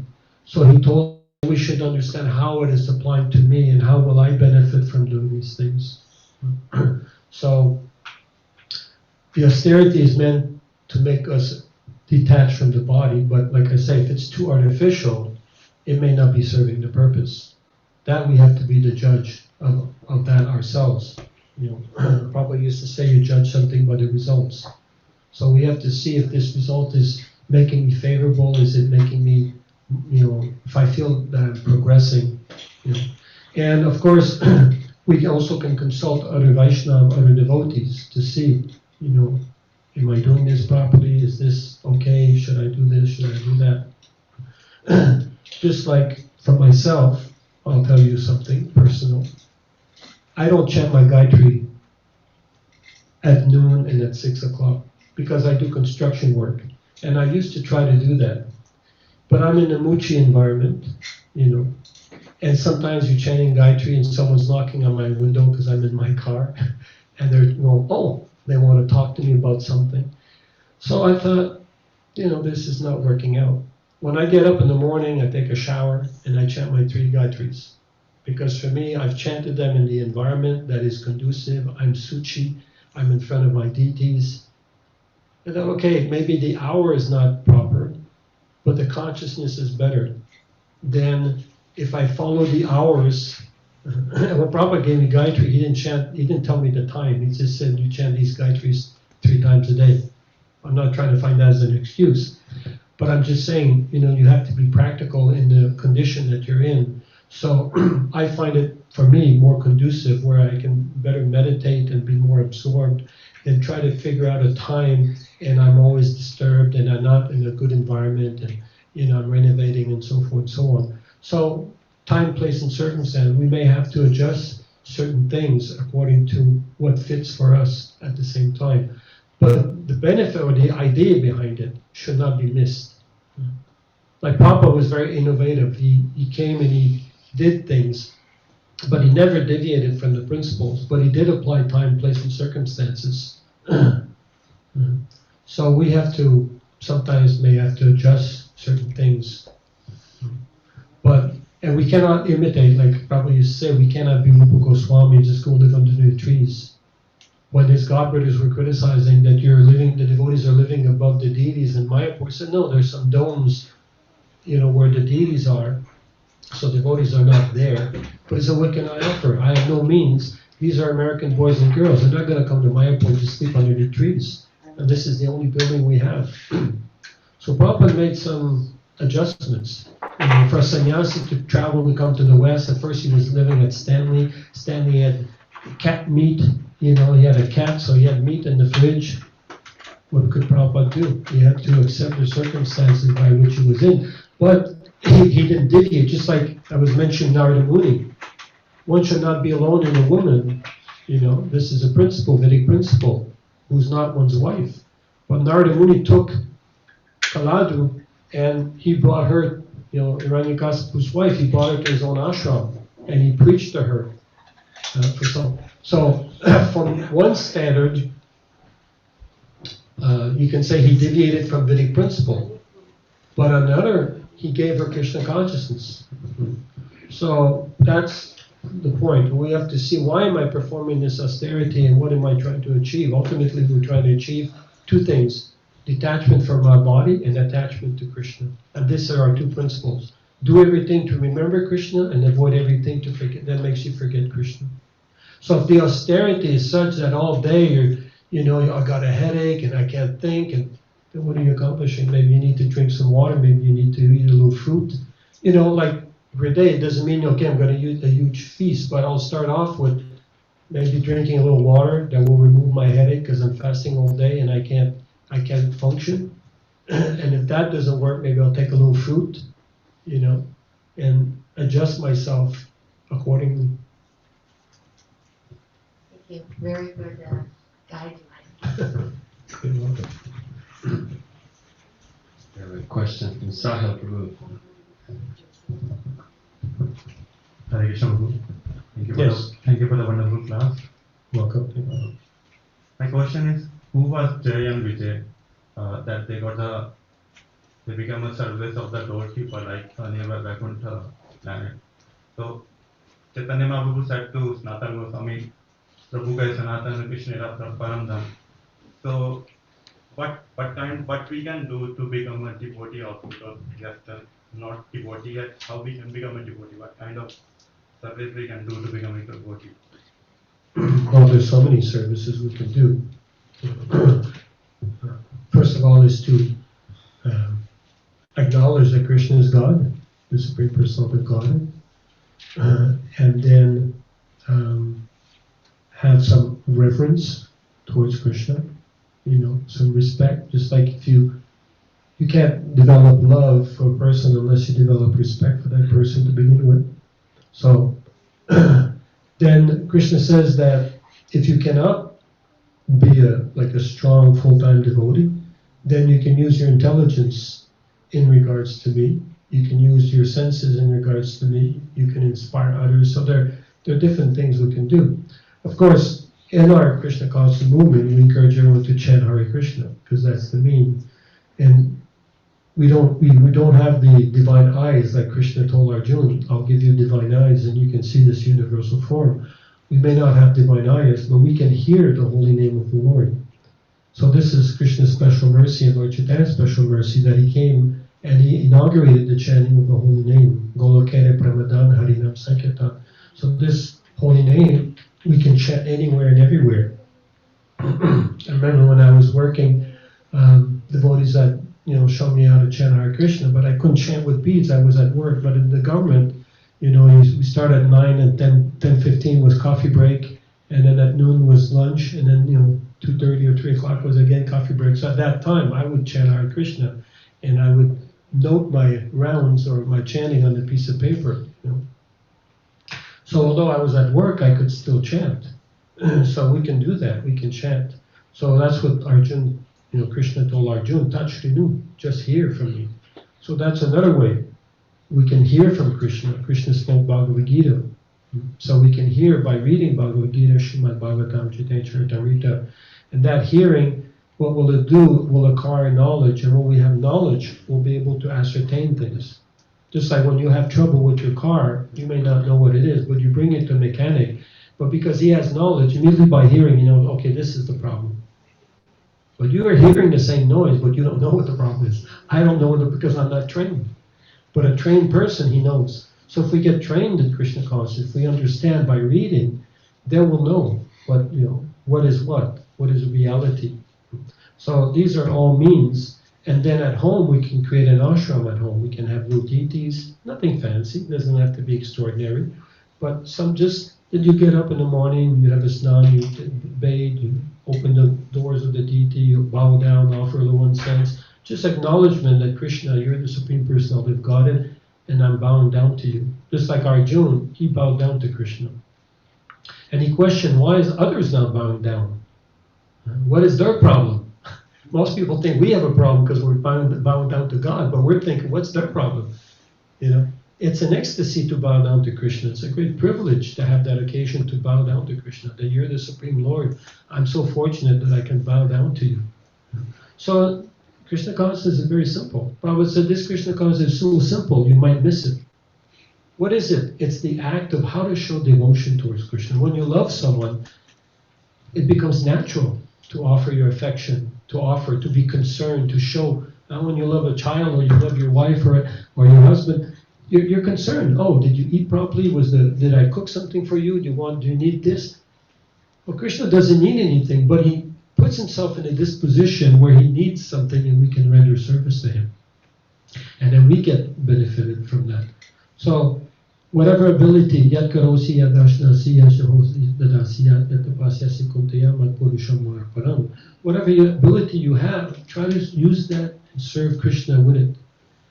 [SPEAKER 4] So he told we should understand how it is applied to me and how will I benefit from doing these things. So, the austerity is meant to make us detached from the body, but like I say, if it's too artificial, it may not be serving the purpose. That we have to be the judge of that ourselves. Prabhupada used to say you judge something by the results. So we have to see if this result is making me favorable, is it making me, if I feel that I'm progressing. And of course, we also can consult other Vaishnava, other devotees to see, am I doing this properly? Is this okay? Should I do this? Should I do that? Just like for myself, I'll tell you something personal. I don't chant my Gayatri at noon and at 6 o'clock because I do construction work. And I used to try to do that. But I'm in a Muchi environment, and sometimes you're chanting Gayatri and someone's knocking on my window because I'm in my car, and they're, they want to talk to me about something. So I thought, this is not working out. When I get up in the morning, I take a shower and I chant my 3 Gayatris. Because for me, I've chanted them in the environment that is conducive. I'm Suchi, I'm in front of my deities. I thought, okay, maybe the hour is not proper, but the consciousness is better. Then if I follow the hours, when Prabhupada gave me Gayatri, he didn't tell me the time. He just said, you chant these Gayatris 3 times a day. I'm not trying to find that as an excuse. But I'm just saying, you have to be practical in the condition that you're in. So I find it, for me, more conducive where I can better meditate and be more absorbed and try to figure out a time, and I'm always disturbed and I'm not in a good environment and, I'm renovating and so forth and so on. So time, place, and circumstance, we may have to adjust certain things according to what fits for us at the same time. But the benefit or the idea behind it should not be missed. Like Papa was very innovative. He came and he did things, but he never deviated from the principles. But he did apply time, place, and circumstances. So we have to, sometimes may have to adjust certain things. And we cannot imitate, like Prabhupada used to say, we cannot be Rupa Goswami and just go live under the trees. When his godbrothers were criticizing that the devotees are living above the deities in Mayapur, he said, no, there's some domes, where the deities are, so devotees are not there. But he said, what can I offer? I have no means. These are American boys and girls. They're not going to come to Mayapur to sleep under the trees. And this is the only building we have. So Prabhupada made some adjustments. For a sannyasi to travel to come to the West, at first he was living at Stanley. Stanley had cat meat. He had a cat, so he had meat in the fridge. What could Prabhupada do? He had to accept the circumstances by which he was in. But he didn't deviate, just like I was mentioning Narada Muni. One should not be alone in a woman. This is a principle, Vedic principle, who's not one's wife. But Narada Muni took Kaladu and he brought her, Hiranyakasipu's wife, he brought her to his own ashram and he preached to her. So from one standard, you can say he deviated from Vedic principle. But on the other, he gave her Krishna consciousness. So that's the point. We have to see, why am I performing this austerity and what am I trying to achieve? Ultimately, we're trying to achieve 2 things. Detachment from our body and attachment to Krishna. And these are our 2 principles. Do everything to remember Krishna and avoid everything to forget. That makes you forget Krishna. So if the austerity is such that all day I got a headache and I can't think, and then what are you accomplishing? Maybe you need to drink some water, maybe you need to eat a little fruit. Like every day, it doesn't mean, okay, I'm going to eat a huge feast, but I'll start off with, maybe drinking a little water that will remove my headache because I'm fasting all day and I can't function. And if that doesn't work, maybe I'll take a little fruit, and adjust myself accordingly.
[SPEAKER 7] Thank you. Very good guideline.
[SPEAKER 4] You're welcome.
[SPEAKER 5] We have a question from Sahil Prabhu.
[SPEAKER 8] Hare Krishna Prabhu.
[SPEAKER 4] Yes.
[SPEAKER 8] Thank you for the wonderful class.
[SPEAKER 4] Welcome.
[SPEAKER 8] My question is, who was Jaya and Vijay that they become a service of the doorkeeper like nearby Vaikuntha planet? So Chaitanya Mahaprabhu said to Sanatana Goswami, Prabhu ka Sanatana Krishna Paramdham. So what we can do to become a devotee of, because we are still not devotee yet, how we can become a devotee? What kind of service we can do to become a devotee?
[SPEAKER 4] Well, there's so many services we can do. First of all is to acknowledge that Krishna is God, the Supreme Personality of Godhead, and then have some reverence towards Krishna, some respect. Just like if you can't develop love for a person unless you develop respect for that person to begin with. So then Krishna says that if you cannot be a strong full-time devotee, then you can use your intelligence in regards to me. You can use your senses in regards to me. You can inspire others. So there are different things we can do. Of course, in our Krishna conscious movement, we encourage everyone to chant Hare Krishna because that's the mean. And we don't have the divine eyes like Krishna told Arjuna. I'll give you divine eyes and you can see this universal form. We may not have divine eyes, but we can hear the holy name of the Lord. So this is Krishna's special mercy and Lord Chaitanya's special mercy that he came and he inaugurated the chanting of the holy name. Golokere Pramadan Harinam Sankirtan. So this holy name we can chant anywhere and everywhere. I remember when I was working, devotees that showed me how to chant Hare Krishna, but I couldn't chant with beads. I was at work, but in the government, we started at 9 and 10:15 was coffee break, and then at noon was lunch, and then 2:30 or 3 o'clock was again coffee break. So at that time, I would chant Hare Krishna, and I would note my rounds or my chanting on a piece of paper. So although I was at work, I could still chant. So we can do that. We can chant. So that's what Arjuna, Krishna told Arjuna, touch Renu, just hear from me. So that's another way. We can hear from Krishna. Krishna spoke Bhagavad Gita. So we can hear by reading Bhagavad Gita, Srimad Bhagavatam, Chaitanya Charitamrita. And that hearing, what will it do? Will acquire knowledge. And when we have knowledge, we'll be able to ascertain things. Just like when you have trouble with your car, you may not know what it is, but you bring it to a mechanic. But because he has knowledge, immediately by hearing, okay, this is the problem. But you are hearing the same noise, but you don't know what the problem is. I don't know because I'm not trained. But a trained person, he knows. So if we get trained in Krishna consciousness, if we understand by reading, then we'll know what is reality. So these are all means. And then at home, we can create an ashram at home. We can have little deities, nothing fancy, doesn't have to be extraordinary, but some just that you get up in the morning, you have a snan, you bathe, you open the doors of the deity, you bow down, offer a little incense. Just acknowledgement that Krishna, you're the Supreme Personality of Godhead, and I'm bowing down to you. Just like Arjuna, he bowed down to Krishna. And he questioned, why is others not bowing down? What is their problem? Most people think we have a problem because we're bowing down to God, but we're thinking, what's their problem? It's an ecstasy to bow down to Krishna. It's a great privilege to have that occasion to bow down to Krishna, that you're the Supreme Lord. I'm so fortunate that I can bow down to you. So Krishna consciousness is very simple. Prabhupada said this Krishna consciousness is so simple, you might miss it. What is it? It's the act of how to show devotion towards Krishna. When you love someone, it becomes natural to offer your affection, to be concerned, to show. Now when you love a child or you love your wife or your husband, you're concerned. Oh, did you eat properly? Did I cook something for you? Do you need this? Well, Krishna doesn't need anything, but he puts himself in a disposition where he needs something and we can render service to him. And then we get benefited from that. So whatever ability, yat karosi yadashnasi yashahosi dadasi yatapasya kuntaya matpurusham param. Whatever ability you have, try to use that and serve Krishna with it.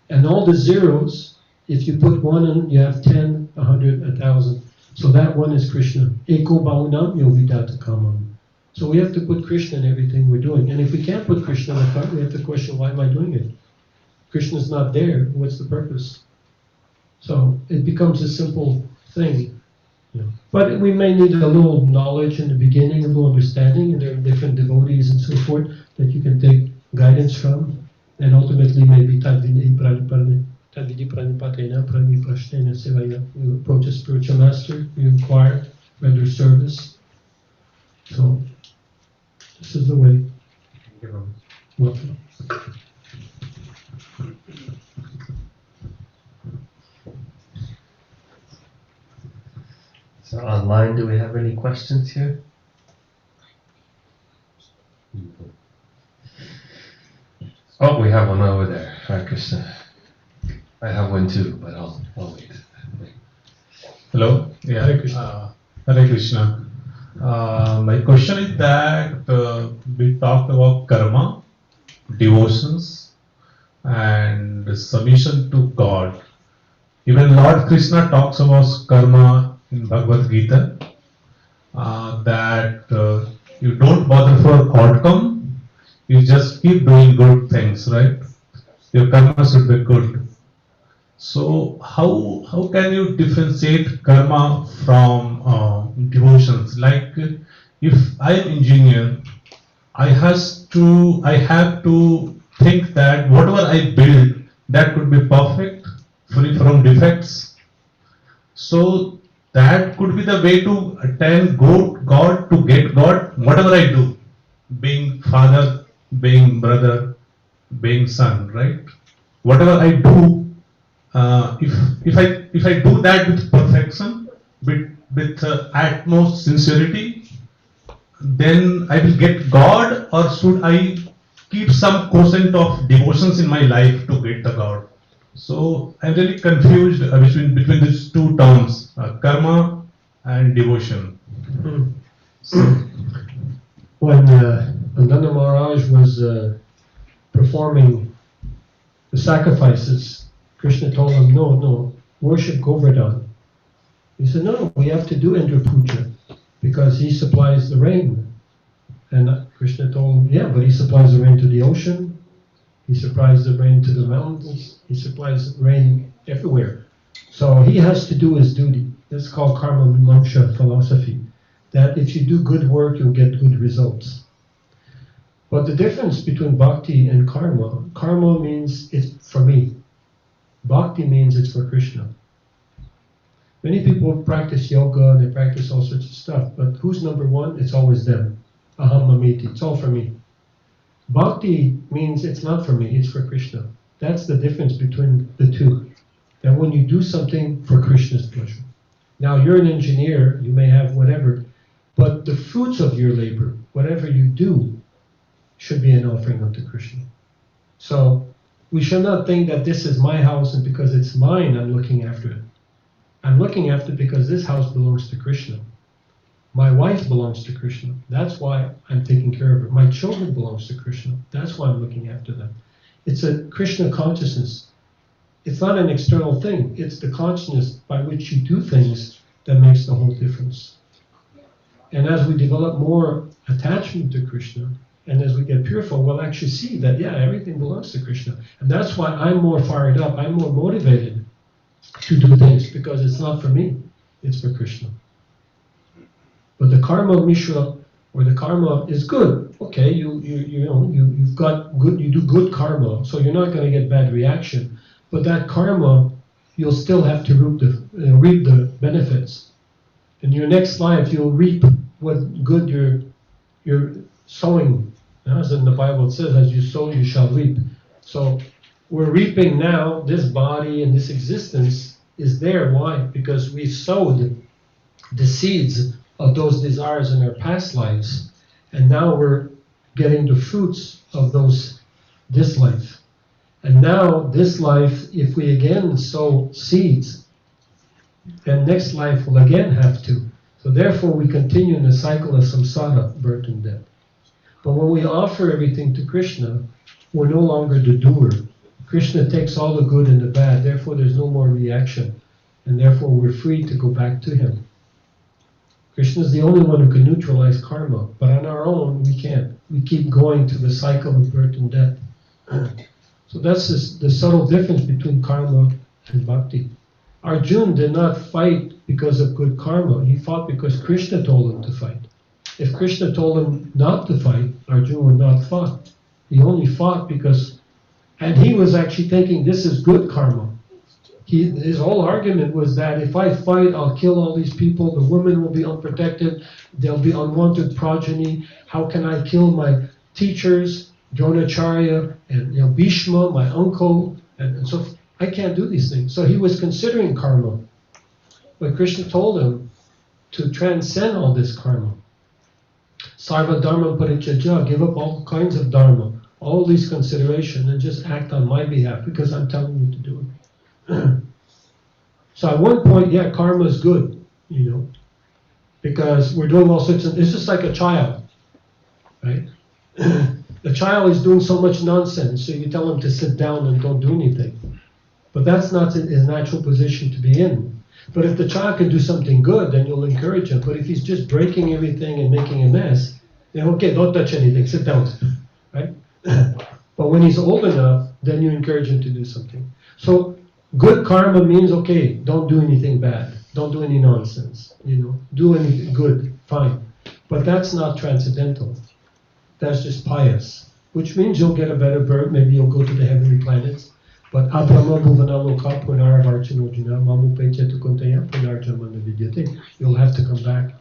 [SPEAKER 4] And all the zeros, if you put one in, you have 10, 100, 1,000. So that one is Krishna. Eko bhaunam yovidata kamam. So we have to put Krishna in everything we're doing. And if we can't put Krishna in the front, we have to question, why am I doing it? Krishna's not there. What's the purpose? So it becomes a simple thing. But we may need a little knowledge in the beginning, a little understanding, and there are different devotees and so forth that you can take guidance from. And ultimately maybe tadvidi pranipatena praniprashtena sevaya. You approach a spiritual master, you inquire, render service. So this is the way.
[SPEAKER 5] Thank you.
[SPEAKER 4] Welcome.
[SPEAKER 5] So online, do we have any questions here? Oh, we have one over there. Hare Krishna. I have one too, but I'll wait.
[SPEAKER 9] Hello. Yeah.
[SPEAKER 4] Hare Krishna.
[SPEAKER 9] Hare Krishna. My question is that we talked about karma, devotions, and submission to God. Even Lord Krishna talks about karma in Bhagavad Gita, that you don't bother for outcome, you just keep doing good things, right? Your karma should be good. So how can you differentiate karma from devotions? Like if I'm engineer, I have to think that whatever I build, that could be perfect, free from defects. So that could be the way to attain God, to get God, whatever I do, being father, being brother, being son, right? Whatever I do, if I do that with perfection, with utmost sincerity, then I will get God, or should I keep some quotient of devotions in my life to get the God? So I'm really confused between these two terms, karma and devotion.
[SPEAKER 4] When Nanda Maharaj was performing the sacrifices, Krishna told him, no, worship Govardhan. He said, no, we have to do Indra Puja because he supplies the rain. And Krishna told him, yeah, but he supplies the rain to the ocean, he supplies the rain to the mountains, he supplies rain everywhere. So he has to do his duty. That's called karma mimamsa philosophy, that if you do good work, you'll get good results. But the difference between bhakti and karma means it's for me. Bhakti means it's for Krishna. Many people practice yoga, they practice all sorts of stuff, but who's number one? It's always them. Aham mamiti, it's all for me. Bhakti means it's not for me, it's for Krishna. That's the difference between the two. That when you do something for Krishna's pleasure. Now you're an engineer, you may have whatever, but the fruits of your labor, whatever you do, should be an offering unto Krishna. So we shall not think that this is my house and because it's mine I'm looking after it. I'm looking after it because this house belongs to Krishna. My wife belongs to Krishna. That's why I'm taking care of her. My children belongs to Krishna. That's why I'm looking after them. It's a Krishna consciousness. It's not an external thing. It's the consciousness by which you do things that makes the whole difference. And as we develop more attachment to Krishna, and as we get purified, we'll actually see that, yeah, everything belongs to Krishna. And that's why I'm more fired up, I'm more motivated to do things, because it's not for me, it's for Krishna. But the karma mishra, or the karma is good. Okay, you've got good, you do good karma, so you're not going to get bad reaction. But that karma, you'll still have to reap the benefits. In your next life, you'll reap what good you're sowing. As in the Bible it says, as you sow, you shall reap. So we're reaping now. This body and this existence is there. Why? Because we sowed the seeds of those desires in our past lives, and now we're getting the fruits of this life. And now this life, if we again sow seeds, and next life will again have to. So therefore we continue in the cycle of samsara, birth and death. But when we offer everything to Krishna, we're no longer the doer. Krishna takes all the good and the bad, therefore there's no more reaction. And therefore we're free to go back to him. Krishna is the only one who can neutralize karma, but on our own we can't. We keep going to the cycle of birth and death. So that's the subtle difference between karma and bhakti. Arjuna did not fight because of good karma, he fought because Krishna told him to fight. If Krishna told him not to fight, Arjuna would not fight. He only fought because, and he was actually thinking this is good karma. His whole argument was that if I fight, I'll kill all these people, the women will be unprotected, there'll be unwanted progeny, how can I kill my teachers, Dronacharya, and Bhishma, my uncle, and so I can't do these things. So he was considering karma. But Krishna told him to transcend all this karma. Sarva dharma parichaja, give up all kinds of dharma, all these considerations, and just act on my behalf because I'm telling you to do it. So at one point, yeah, karma is good, because we're doing all sorts of, it's just like a child, right? The child is doing so much nonsense, so you tell him to sit down and don't do anything. But that's not his natural position to be in. But if the child can do something good, then you'll encourage him. But if he's just breaking everything and making a mess, then okay, don't touch anything, sit down, right? But when he's old enough, then you encourage him to do something. So good karma means, okay, don't do anything bad, don't do any nonsense, do anything good, fine. But that's not transcendental. That's just pious, which means you'll get a better birth, maybe you'll go to the heavenly planets. But you'll have to come back.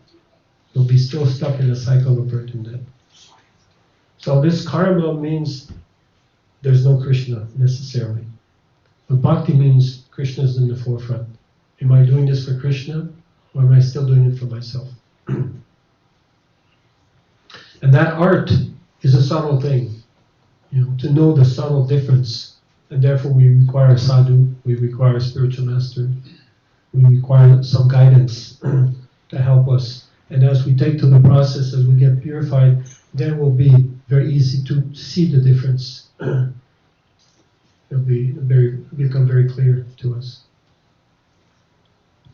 [SPEAKER 4] You'll be still stuck in the cycle of birth and death. So this karma means there's no Krishna necessarily. But bhakti means Krishna is in the forefront. Am I doing this for Krishna, or am I still doing it for myself? And that art is a subtle thing, to know the subtle difference. And therefore we require a sadhu, we require a spiritual master, we require some guidance to help us. And as we take to the process, as we get purified, then it will be very easy to see the difference. It'll become very clear to us.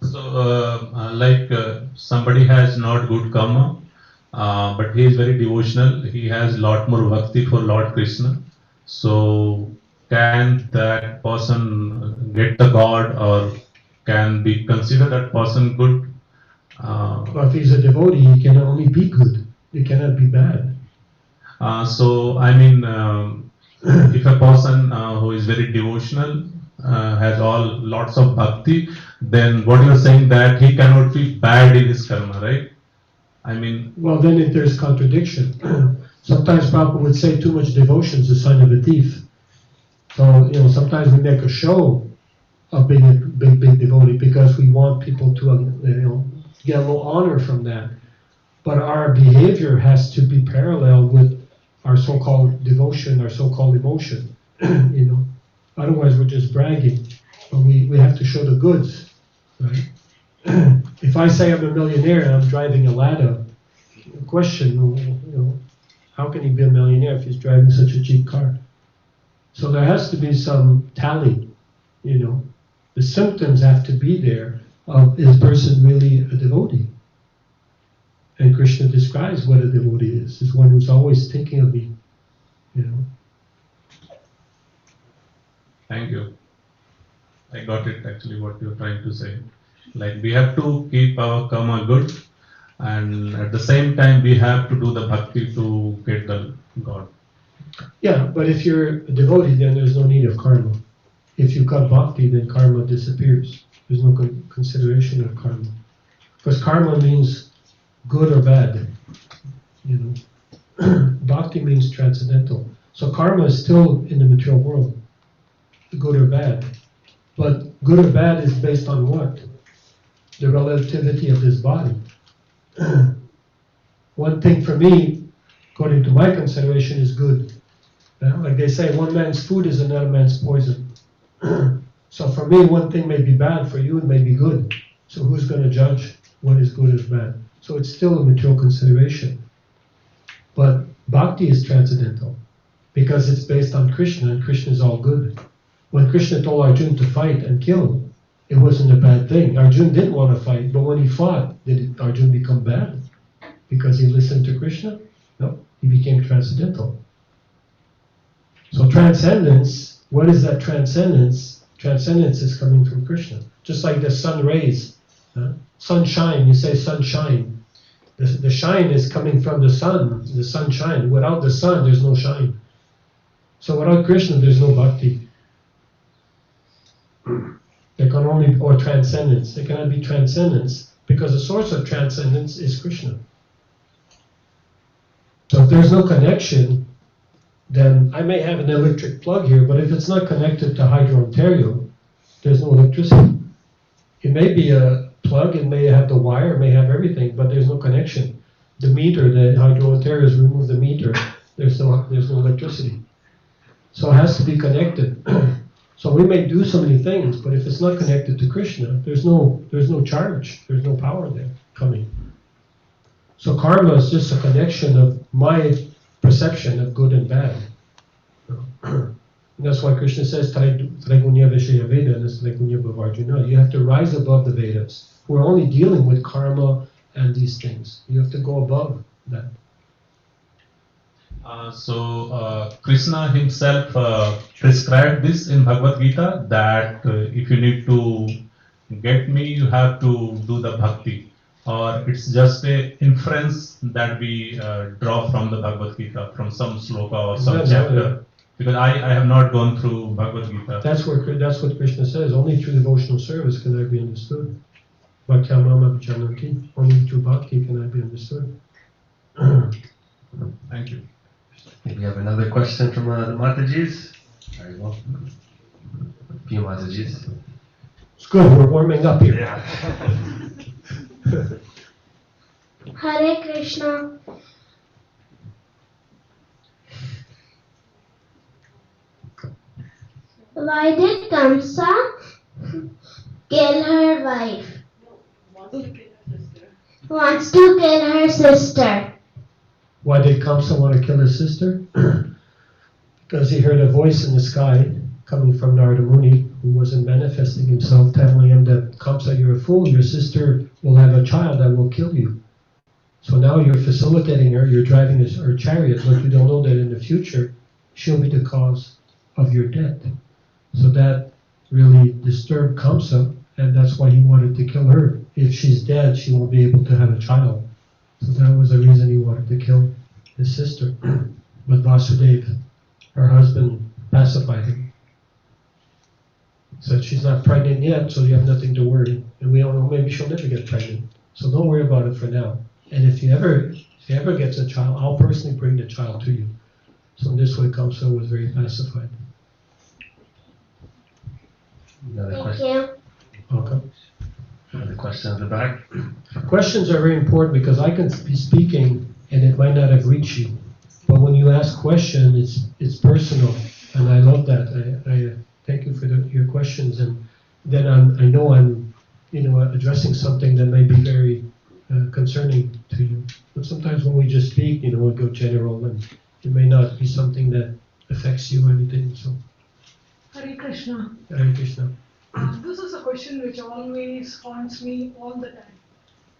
[SPEAKER 9] So, somebody has not good karma, but he is very devotional. He has lot more bhakti for Lord Krishna. So, can that person get the God, or can we consider that person good?
[SPEAKER 4] Well, if he's a devotee, he can only be good. He cannot be bad.
[SPEAKER 9] If a person who is very devotional has lots of bhakti, then what you are saying that he cannot be bad in his karma, right?
[SPEAKER 4] Well, then if there's contradiction, sometimes Prabhupada would say too much devotion is a sign of a thief. So, sometimes we make a show of being a big devotee because we want people to, get a little honor from that. But our behavior has to be parallel with our so-called devotion, our so-called emotion, Otherwise we're just bragging. But we have to show the goods, right? If I say I'm a millionaire and I'm driving a Lada, question, how can he be a millionaire if he's driving such a cheap car? So there has to be some tally, The symptoms have to be there of, is the person really a devotee? And Krishna describes what a devotee is one who's always thinking of me,
[SPEAKER 9] Thank you. I got it actually what you're trying to say. Like we have to keep our karma good, and at the same time we have to do the bhakti to get the God.
[SPEAKER 4] Yeah, but if you're a devotee, then there's no need of karma. If you've got bhakti, then karma disappears. There's no consideration of karma. Because karma means good or bad. Bhakti means transcendental. So karma is still in the material world, good or bad. But good or bad is based on what? The relativity of this body. One thing for me, according to my consideration, is good. Like they say, one man's food is another man's poison. So for me, one thing may be bad, for you it may be good. So who's going to judge what is good or bad? So it's still a material consideration. But bhakti is transcendental because it's based on Krishna, and Krishna is all good. When Krishna told Arjuna to fight and kill, it wasn't a bad thing. Arjuna didn't want to fight, but when he fought, did Arjuna become bad? Because he listened to Krishna? No, he became transcendental. So transcendence, what is that transcendence? Transcendence is coming from Krishna. Just like the sun rays. Sunshine, you say sunshine. The shine is coming from the sunshine. Without the sun, there's no shine. So without Krishna, there's no bhakti. There can only, or transcendence. There cannot be transcendence because the source of transcendence is Krishna. So if there's no connection, then I may have an electric plug here, but if it's not connected to Hydro Ontario, there's no electricity. It may be a plug, it may have the wire, it may have everything, but there's no connection. The meter, the Hydro Ontario has removed the meter, there's no electricity. So it has to be connected. So we may do so many things, but if it's not connected to Krishna, there's no charge, there's no power there coming. So karma is just a connection of my perception of good and bad. And that's why Krishna says, Traigunya Vishaya Veda, and it's Traigunya Bhavarjuna. You have to rise above the Vedas. We're only dealing with karma and these things. You have to go above that.
[SPEAKER 9] Krishna himself prescribed this in Bhagavad Gita that if you need to get me, you have to do the bhakti. Or it's just a inference that we draw from the Bhagavad Gita, from some sloka or some chapter. Because I have not gone through Bhagavad Gita.
[SPEAKER 4] That's what Krishna says. Only through devotional service can I be understood. Bhaktyamama Vichananti. Only through bhakti can I be understood.
[SPEAKER 9] Thank you.
[SPEAKER 5] Maybe you have another question from the Matajis? Very well. A few Matajis.
[SPEAKER 4] It's good, we're warming up here.
[SPEAKER 5] Yeah.
[SPEAKER 10] Hare Krishna. Why did Kamsa kill her wife? Wants to kill her sister.
[SPEAKER 4] Why did Kamsa want to kill his sister? Because he heard a voice in the sky coming from Narada Muni, who wasn't manifesting himself, telling him that, Kamsa, you're a fool, your sister will have a child that will kill you. So now you're facilitating her, you're driving her chariot, but you don't know that in the future, she'll be the cause of your death. So that really disturbed Kamsa, and that's why he wanted to kill her. If she's dead, she won't be able to have a child. So that was the reason he wanted to kill his sister. But Vasudeva, her husband, pacified him. Said she's not pregnant yet, so you have nothing to worry. And we don't know, maybe she'll never get pregnant. So don't worry about it for now. And if he ever gets a child, I'll personally bring the child to you. So in this way, Kamsa was very pacified.
[SPEAKER 5] Another
[SPEAKER 10] Thank
[SPEAKER 5] question.
[SPEAKER 10] you.
[SPEAKER 4] Welcome.
[SPEAKER 5] Another question at the back.
[SPEAKER 4] Questions are very important because I can be speaking and it might not have reached you. But when you ask questions, it's personal, and I love that. I thank you for your questions, and then I know I'm addressing something that may be very concerning to you. But sometimes when we just speak, we go general, and it may not be something that affects you or anything. So,
[SPEAKER 11] Hare Krishna.
[SPEAKER 4] Hare Krishna.
[SPEAKER 11] This is a question which always haunts me all the time.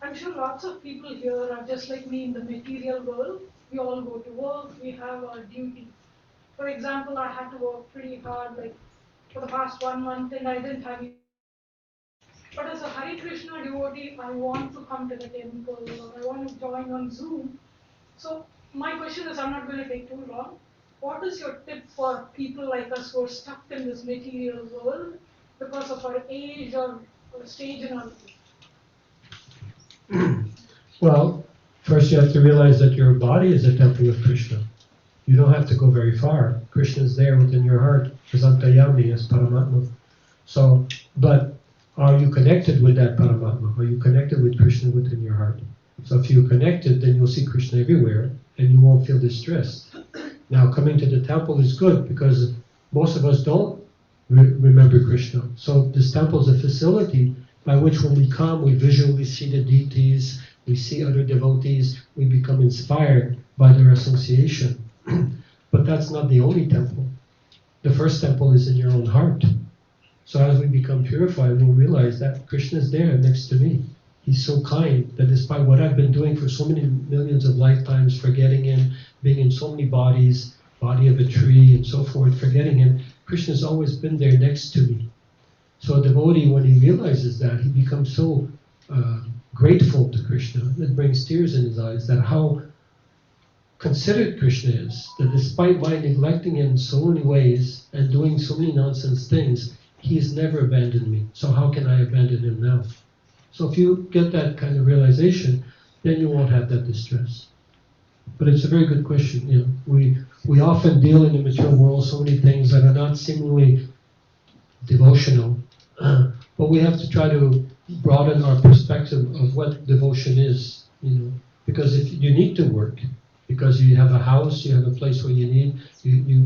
[SPEAKER 11] I'm sure lots of people here are just like me in the material world. We all go to work, we have our duty. For example, I had to work pretty hard, like for the past 1 month, and I didn't have it. But as a Hare Krishna devotee, I want to come to the temple, or I want to join on Zoom. So my question is, I'm not going to take too long. What is your tip for people like us who are stuck in this material world because of our age or stage in our life?
[SPEAKER 4] Well, first you have to realize that your body is a temple of Krishna. You don't have to go very far. Krishna is there within your heart, as Antayami, as Paramatma. So, but are you connected with that Paramatma? Are you connected with Krishna within your heart? So if you're connected, then you'll see Krishna everywhere, and you won't feel distressed. Now, coming to the temple is good, because most of us don't remember Krishna. So this temple is a facility by which when we come, we visually see the deities, we see other devotees, we become inspired by their association. But that's not the only temple. The first temple is in your own heart. So as we become purified, we'll realize that Krishna is there next to me. He's so kind that despite what I've been doing for so many millions of lifetimes, forgetting him, being in so many bodies, body of a tree and so forth, forgetting him, Krishna's always been there next to me. So a devotee, when he realizes that, he becomes so grateful to Krishna, it brings tears in his eyes, that how considerate Krishna is, that despite my neglecting him in so many ways and doing so many nonsense things, he has never abandoned me. So how can I abandon him now? So if you get that kind of realization, then you won't have that distress. But it's a very good question. You know, we often deal in the material world so many things that are not seemingly devotional, but we have to try to broaden our perspective of what devotion is. You know, because if you need to work, because you have a house, you have a place where you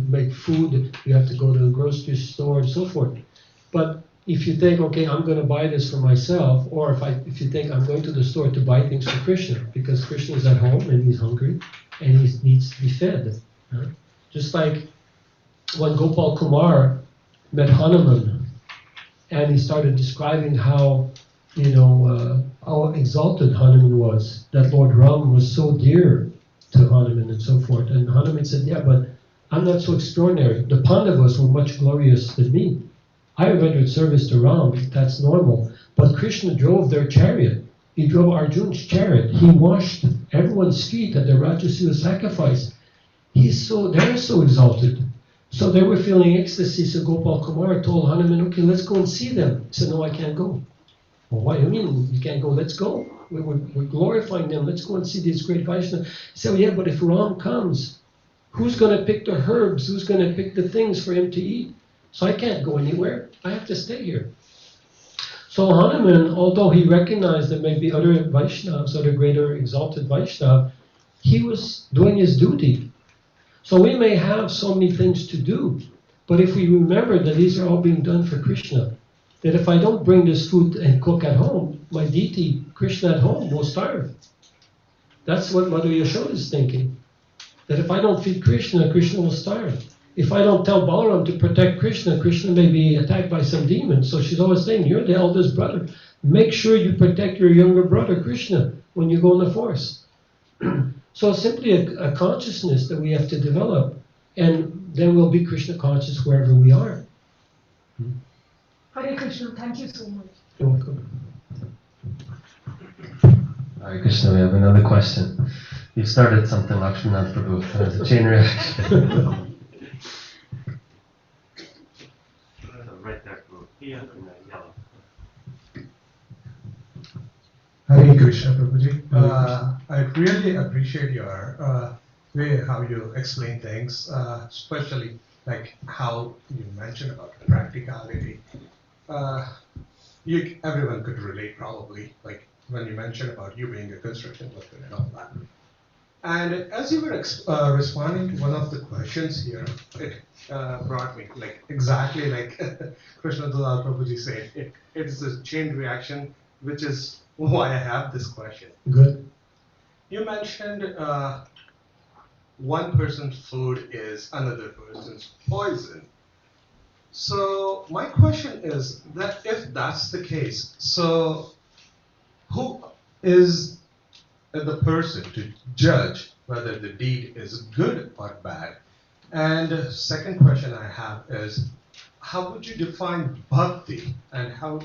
[SPEAKER 4] make food, you have to go to the grocery store and so forth. But if you think, okay, I'm going to buy this for myself, or if you think I'm going to the store to buy things for Krishna, because Krishna is at home and he's hungry and he needs to be fed. Just like when Gopal Kumar met Hanuman and he started describing how, how exalted Hanuman was, that Lord Ram was so dear to Hanuman and so forth. And Hanuman said, yeah, but I'm not so extraordinary. The Pandavas were much glorious than me. I rendered service to Ram, that's normal. But Krishna drove their chariot. He drove Arjun's chariot. He washed everyone's feet at the Rajasuya sacrifice. They're so exalted. So they were feeling ecstasy. So Gopal Kumar told Hanuman, okay, let's go and see them. He said, no, I can't go. Well, why do you mean you can't go? Let's go. We're glorifying them. Let's go and see these great Vaishnavas. He said, well, yeah, but if Ram comes, who's going to pick the herbs? Who's going to pick the things for him to eat? So I can't go anywhere. I have to stay here. So Hanuman, although he recognized there may be other Vaishnavas, other greater exalted Vaishnavas, he was doing his duty. So we may have so many things to do, but if we remember that these are all being done for Krishna, that if I don't bring this food and cook at home, my deity, Krishna at home, will starve. That's what Mother Yashoda is thinking. That if I don't feed Krishna, Krishna will starve. If I don't tell Balaram to protect Krishna, Krishna may be attacked by some demons. So she's always saying, you're the eldest brother. Make sure you protect your younger brother, Krishna, when you go in the forest. So it's simply a consciousness that we have to develop. And then we'll be Krishna conscious wherever we are.
[SPEAKER 11] Hare Krishna, thank you so much.
[SPEAKER 4] You're welcome.
[SPEAKER 5] Hare Krishna, we have another question. You started something, Laxminath Prabhu. There's a chain reaction. Right there, here in the yellow.
[SPEAKER 12] Hare Krishna, Prabhuji. I really appreciate your way how you explain things, especially like how you mentioned about practicality. Everyone could relate probably, like when you mentioned about you being a construction worker and all that. And as you were responding to one of the questions here, it brought me like exactly like Krishna Dalal Prabhuji said, it's a chain reaction, which is why I have this question.
[SPEAKER 4] Good.
[SPEAKER 12] You mentioned one person's food is another person's poison. So my question is that if that's the case, so who is the person to judge whether the deed is good or bad? And second question I have is, how would you define bhakti, and how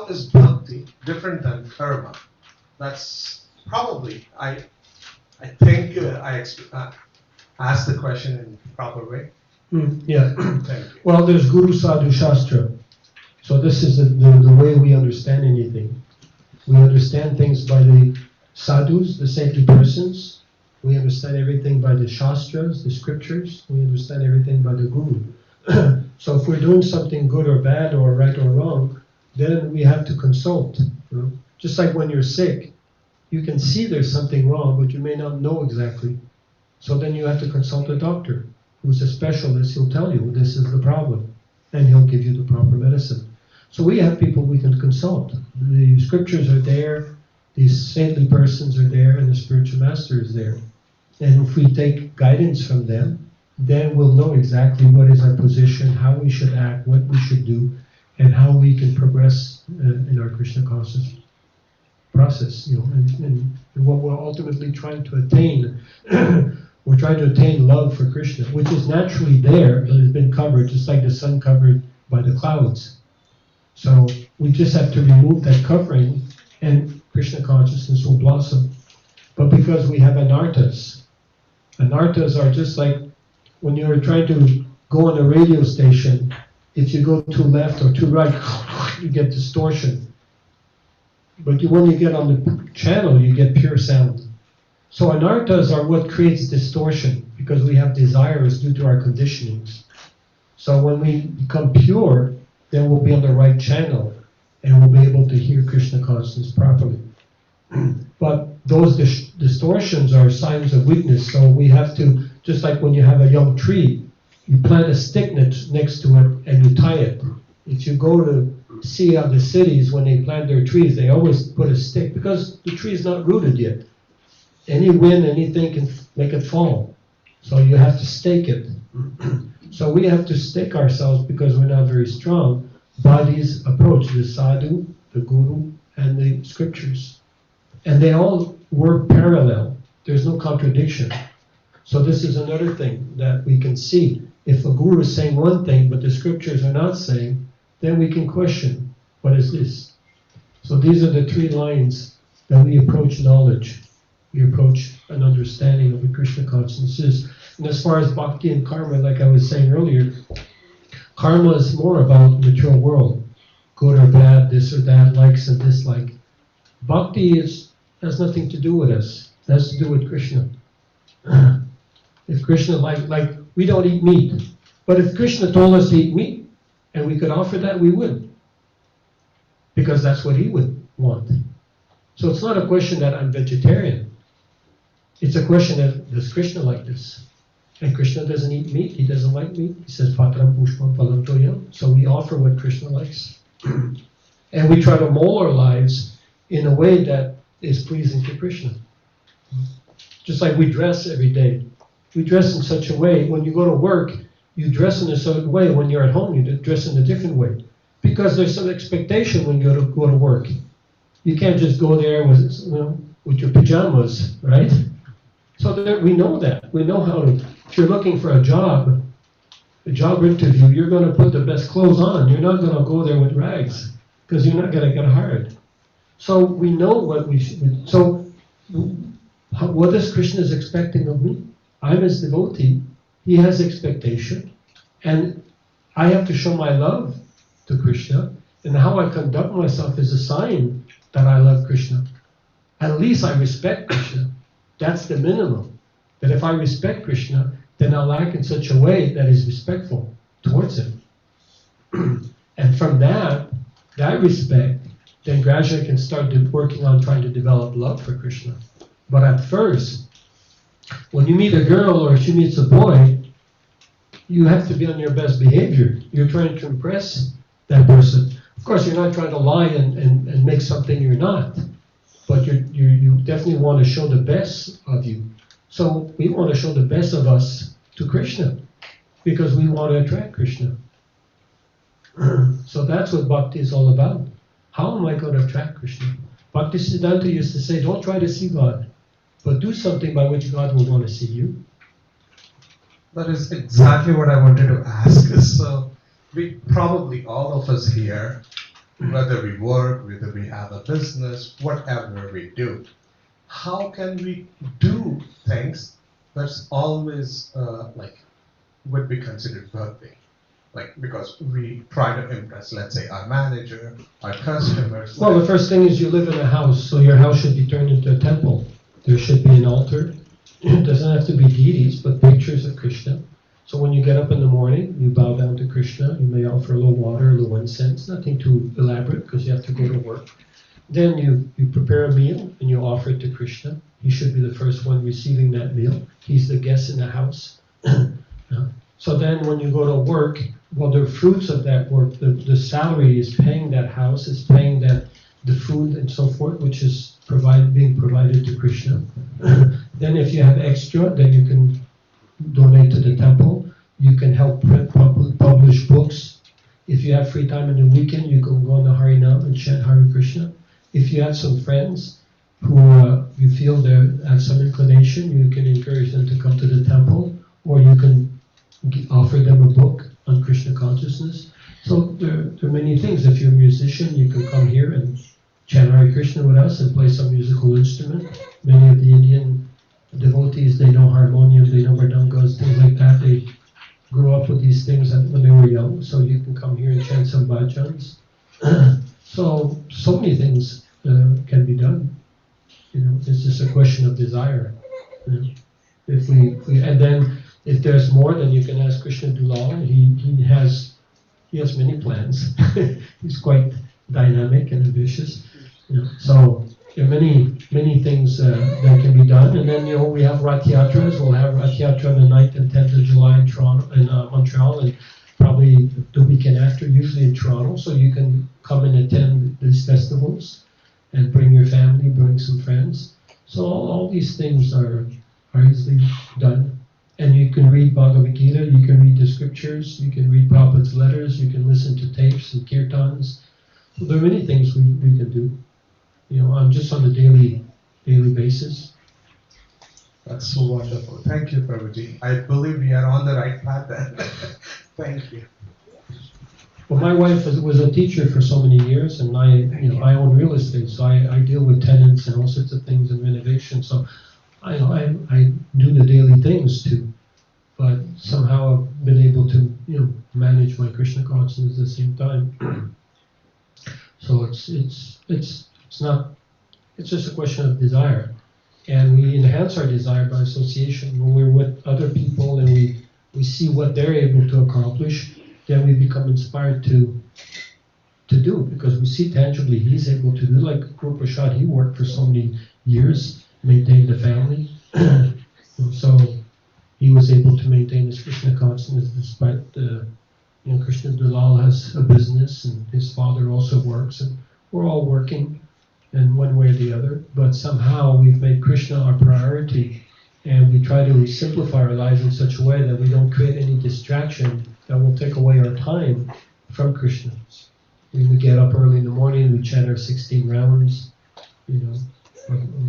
[SPEAKER 12] is bhakti different than karma? That's probably, I think I asked the question in proper way.
[SPEAKER 4] Yeah.
[SPEAKER 12] Thank you.
[SPEAKER 4] Well, there's Guru Sadhu Shastra. So this is the way we understand anything. We understand things by the sadhus, the saintly persons. We understand everything by the shastras, the scriptures. We understand everything by the guru. So if we're doing something good or bad or right or wrong, then we have to consult. You know? Just like when you're sick, you can see there's something wrong, but you may not know exactly. So then you have to consult a doctor who's a specialist. He'll tell you this is the problem, and he'll give you the proper medicine. So we have people we can consult. The scriptures are there, these saintly persons are there, and the spiritual master is there. And if we take guidance from them, then we'll know exactly what is our position, how we should act, what we should do, and how we can progress in our Krishna conscious process, and what we're ultimately trying to attain. We're trying to attain love for Krishna, which is naturally there, but has been covered, just like the sun covered by the clouds. So we just have to remove that covering, and Krishna consciousness will blossom. But because we have anarthas are just like when you're trying to go on a radio station, if you go too left or too right, you get distortion. But when you get on the channel, you get pure sound. So anarthas are what creates distortion, because we have desires due to our conditionings. So when we become pure, then we'll be on the right channel, and we'll be able to hear Krishna consciousness properly. But those distortions are signs of weakness, so we have to, just like when you have a young tree, you plant a stick next to it and you tie it. If you go to see how the cities, when they plant their trees, they always put a stick, because the tree is not rooted yet. Any wind, anything can make it fall. So you have to stake it. So we have to stake ourselves, because we're not very strong, by these approach, the sadhu, the guru, and the scriptures. And they all work parallel. There's no contradiction. So this is another thing that we can see. If a guru is saying one thing, but the scriptures are not saying, then we can question, what is this? So these are the three lines that we approach knowledge. We approach an understanding of what Krishna consciousness is. And as far as bhakti and karma, like I was saying earlier, karma is more about the material world. Good or bad, this or that, likes and dislike. Bhakti has nothing to do with us. It has to do with Krishna. If Krishna, like we don't eat meat. But if Krishna told us to eat meat, and we could offer that, we would. Because that's what he would want. So it's not a question that I'm vegetarian. It's a question that, does Krishna like this? And Krishna doesn't eat meat, he doesn't like meat. He says, Patram Pushpam Phalam Toyam. So we offer what Krishna likes. And we try to mold our lives in a way that is pleasing to Krishna. Just like we dress every day. We dress in such a way, when you go to work, you dress in a certain way. When you're at home, you dress in a different way. Because there's some expectation when you go to work. You can't just go there with your pajamas, right? So we know that. We know how to, if you're looking for a job interview, you're going to put the best clothes on. You're not going to go there with rags, because you're not going to get hired. So we know what we should. So what is Krishna is expecting of me? I'm his devotee. He has expectation. And I have to show my love to Krishna. And how I conduct myself is a sign that I love Krishna. At least I respect Krishna. That's the minimum. That if I respect Krishna, then I'll act in such a way that is respectful towards him. And from that respect, then gradually I can start working on trying to develop love for Krishna. But at first, when you meet a girl or she meets a boy, you have to be on your best behavior. You're trying to impress that person. Of course, you're not trying to lie and make something you're not. But you definitely want to show the best of you. So we want to show the best of us to Krishna, because we want to attract Krishna. So that's what bhakti is all about. How am I going to attract Krishna? Bhaktisiddhanta used to say, don't try to see God, but do something by which God will want to see you.
[SPEAKER 12] That is exactly what I wanted to ask. So we probably, all of us here, whether we work, whether we have a business, whatever we do, how can we do things that's always would be considered worthy? Because we try to impress, let's say, our manager, our customers.
[SPEAKER 4] Well, the first thing is you live in a house, so your house should be turned into a temple. There should be an altar. It doesn't have to be deities, but pictures of Krishna. So when you get up in the morning, you bow down to Krishna. You may offer a little water, a little incense, nothing too elaborate, because you have to go to work. Then you prepare a meal and you offer it to Krishna. He should be the first one receiving that meal. He's the guest in the house. So then when you go to work, well, the fruits of that work, the salary is paying that house, is paying that the food and so forth, which is being provided to Krishna. Then if you have extra, then you can donate to the temple. You can help print, publish books. If you have free time in the weekend, you can go on the Harinam and chant Hare Krishna. If you have some friends who you feel they have some inclination, you can encourage them to come to the temple, or you can offer them a book on Krishna consciousness. So there are many things. If you're a musician, you can come here and chant Hare Krishna with us and play some musical instrument. Many of the Indian devotees, they know harmonium, they know mridangas, things like that. They grew up with these things when they were young, so you can come here and chant some bhajans. So many things can be done. It's just a question of desire. If and then if there's more, then you can ask Krishna Dulal. He has many plans. He's quite dynamic and ambitious. So there are many things that can be done. And then we have Rath Yatras. We'll have Rath Yatra on the 9th and 10th of July in Toronto, in Montreal, and probably the weekend after, usually in Toronto. So you can come and attend these festivals and bring your family, bring some friends. So all these things are easily done. And you can read Bhagavad Gita, you can read the scriptures, you can read Prabhupada's letters, you can listen to tapes and kirtans. So there are many things we can do, on a daily basis.
[SPEAKER 12] That's so wonderful. Thank you, Prabhuji. I believe we are on the right path then. Thank you.
[SPEAKER 4] Well, my wife was a teacher for so many years, and I own real estate, so I deal with tenants and all sorts of things and renovation. So I do the daily things too, but somehow I've been able to manage my Krishna consciousness at the same time. So it's just a question of desire, and we enhance our desire by association. When we're with other people and we see what they're able to accomplish, then we become inspired to do, because we see tangibly he's able to do. Like Guru Prasad, he worked for so many years, maintained the family, so he was able to maintain his Krishna consciousness despite Krishna Dalal has a business and his father also works, and we're all working in one way or the other, but somehow we've made Krishna our priority, and we try to simplify our lives in such a way that we don't create any distraction that will take away our time from Krishna. We get up early in the morning, we chant our 16 rounds,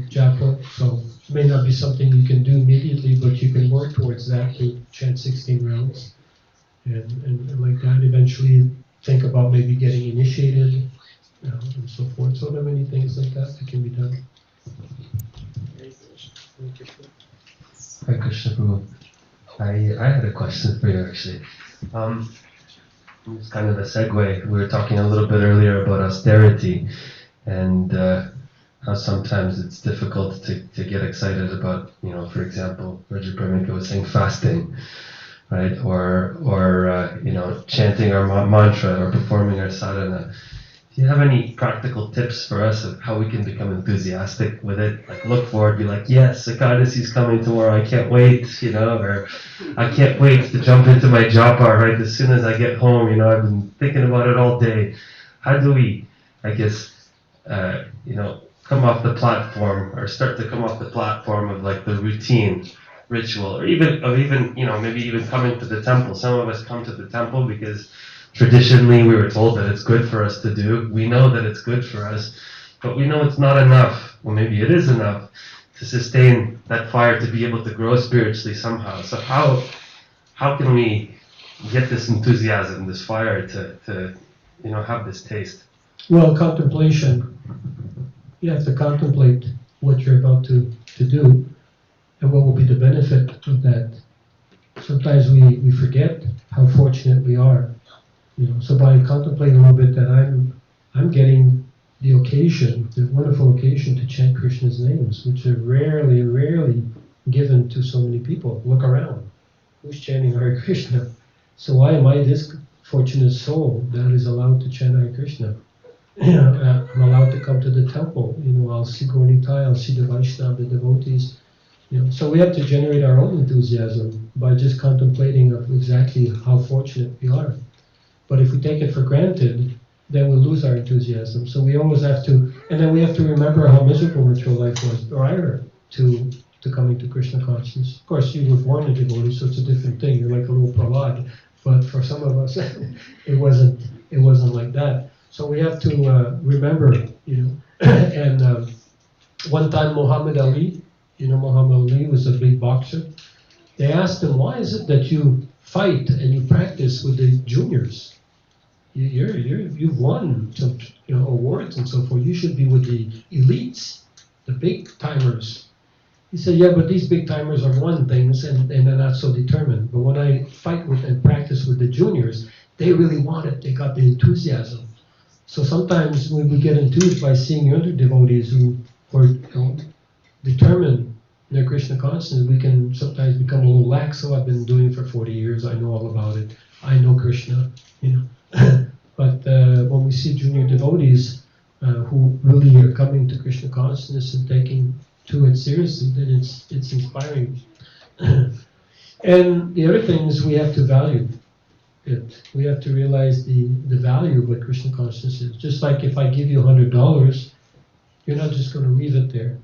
[SPEAKER 4] japa. So it may not be something you can do immediately, but you can work towards that to chant 16 rounds. And like that, eventually think about maybe getting initiated, and so forth. So there are many things like that can be done.
[SPEAKER 5] Hare Krishna Prabhu. I had a question for you actually. It's kind of a segue. We were talking a little bit earlier about austerity and how sometimes it's difficult to get excited about, for example, Raja Brahmika was saying fasting, right? Or chanting our mantra or performing our sadhana. Do you have any practical tips for us of how we can become enthusiastic with it? Like look forward, be like, yes, Ekadasi's coming tomorrow, I can't wait, or I can't wait to jump into my japa right as soon as I get home, I've been thinking about it all day. How do we, come off the platform or start to come off the platform of like the routine ritual, or even maybe even coming to the temple. Some of us come to the temple because traditionally we were told that it's good for us to do. We know that it's good for us, but we know it's not enough. Well, maybe it is enough to sustain that fire to be able to grow spiritually somehow. So how can we get this enthusiasm, this fire to have this taste?
[SPEAKER 4] Well, contemplation. You have to contemplate what you're about to do and what will be the benefit of that. Sometimes we forget how fortunate we are. So by contemplating a little bit that I'm getting the occasion, the wonderful occasion to chant Krishna's names, which are rarely given to so many people. Look around. Who's chanting Hare Krishna? So why am I this fortunate soul that is allowed to chant Hare Krishna? I'm allowed to come to the temple. I'll see Gaurnitai, I'll see the Vaishnava, the devotees. So we have to generate our own enthusiasm by just contemplating of exactly how fortunate we are. But if we take it for granted, then we'll lose our enthusiasm. So we always have to, and then we have to remember how miserable material life was prior to coming to Krishna consciousness. Of course, you were born a devotee, so it's a different thing. You're like a little prahlad. But for some of us, it wasn't like that. So we have to remember, and one time Muhammad Ali, Muhammad Ali was a big boxer. They asked him, why is it that you fight and you practice with the juniors? You've won some awards and so forth. You should be with the elites, the big timers. He said, yeah, but these big timers are won things and they're not so determined. But when I fight with and practice with the juniors, they really want it. They got the enthusiasm. So sometimes when we get enthused by seeing other devotees who are determined in their Krishna consciousness, we can sometimes become a little lax. So I've been doing it for 40 years. I know all about it. I know Krishna, But when we see junior devotees who really are coming to Krishna consciousness and taking to it seriously, then it's inspiring. And the other thing is we have to value it. We have to realize the value of what Krishna consciousness is. Just like if I give you $100, you're not just going to leave it there.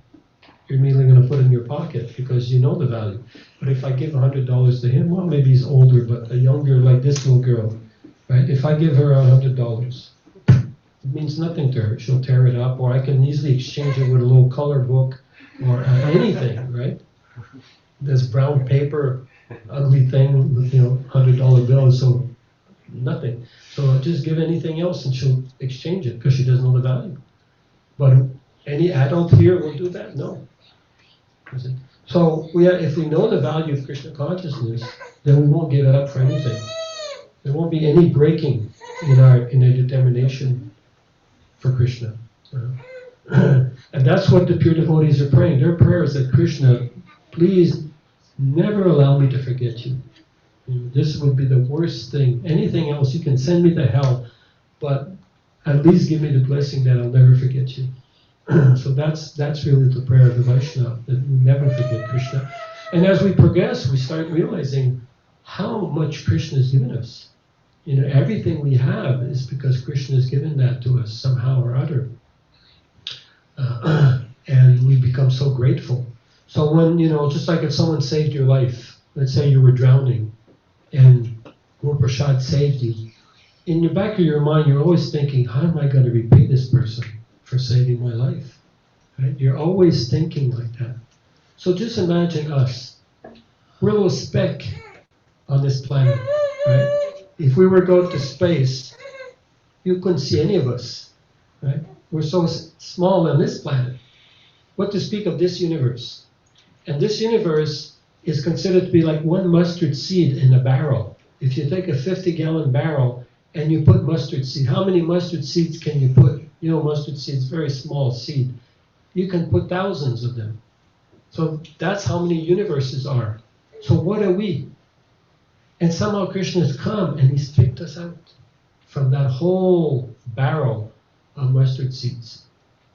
[SPEAKER 4] You're immediately going to put it in your pocket because you know the value. But if I give $100 to him, well, maybe he's older, but a younger, like this little girl, right? If I give her $100, it means nothing to her. She'll tear it up, or I can easily exchange it with a little color book or anything, right? This brown paper, ugly thing with $100 bills, so nothing. So just give anything else and she'll exchange it because she doesn't know the value. But any adult here will do that? No. So if we know the value of Krishna consciousness, then we won't give it up for anything. There won't be any breaking in our determination for Krishna. And that's what the pure devotees are praying. Their prayer is that Krishna, please never allow me to forget you. This would be the worst thing. Anything else, you can send me to hell, but at least give me the blessing that I'll never forget you. So that's really the prayer of the Vaishnava, that we never forget Krishna. And as we progress, we start realizing how much Krishna has given us. Everything we have is because Krishna has given that to us somehow or other. And we become so grateful. So when, just like if someone saved your life, let's say you were drowning, and Guru Prasad saved you, in the back of your mind, you're always thinking, how am I going to repay this person for saving my life? Right? You're always thinking like that. So just imagine us. We're a little speck on this planet, right? If we were to go to space, you couldn't see any of us, right? We're so small on this planet. What to speak of this universe? And this universe is considered to be like one mustard seed in a barrel. If you take a 50-gallon barrel and you put mustard seed, how many mustard seeds can you put? Mustard seed is a very small seed. You can put thousands of them. So that's how many universes are. So what are we? And somehow Krishna has come and he's picked us out from that whole barrel of mustard seeds.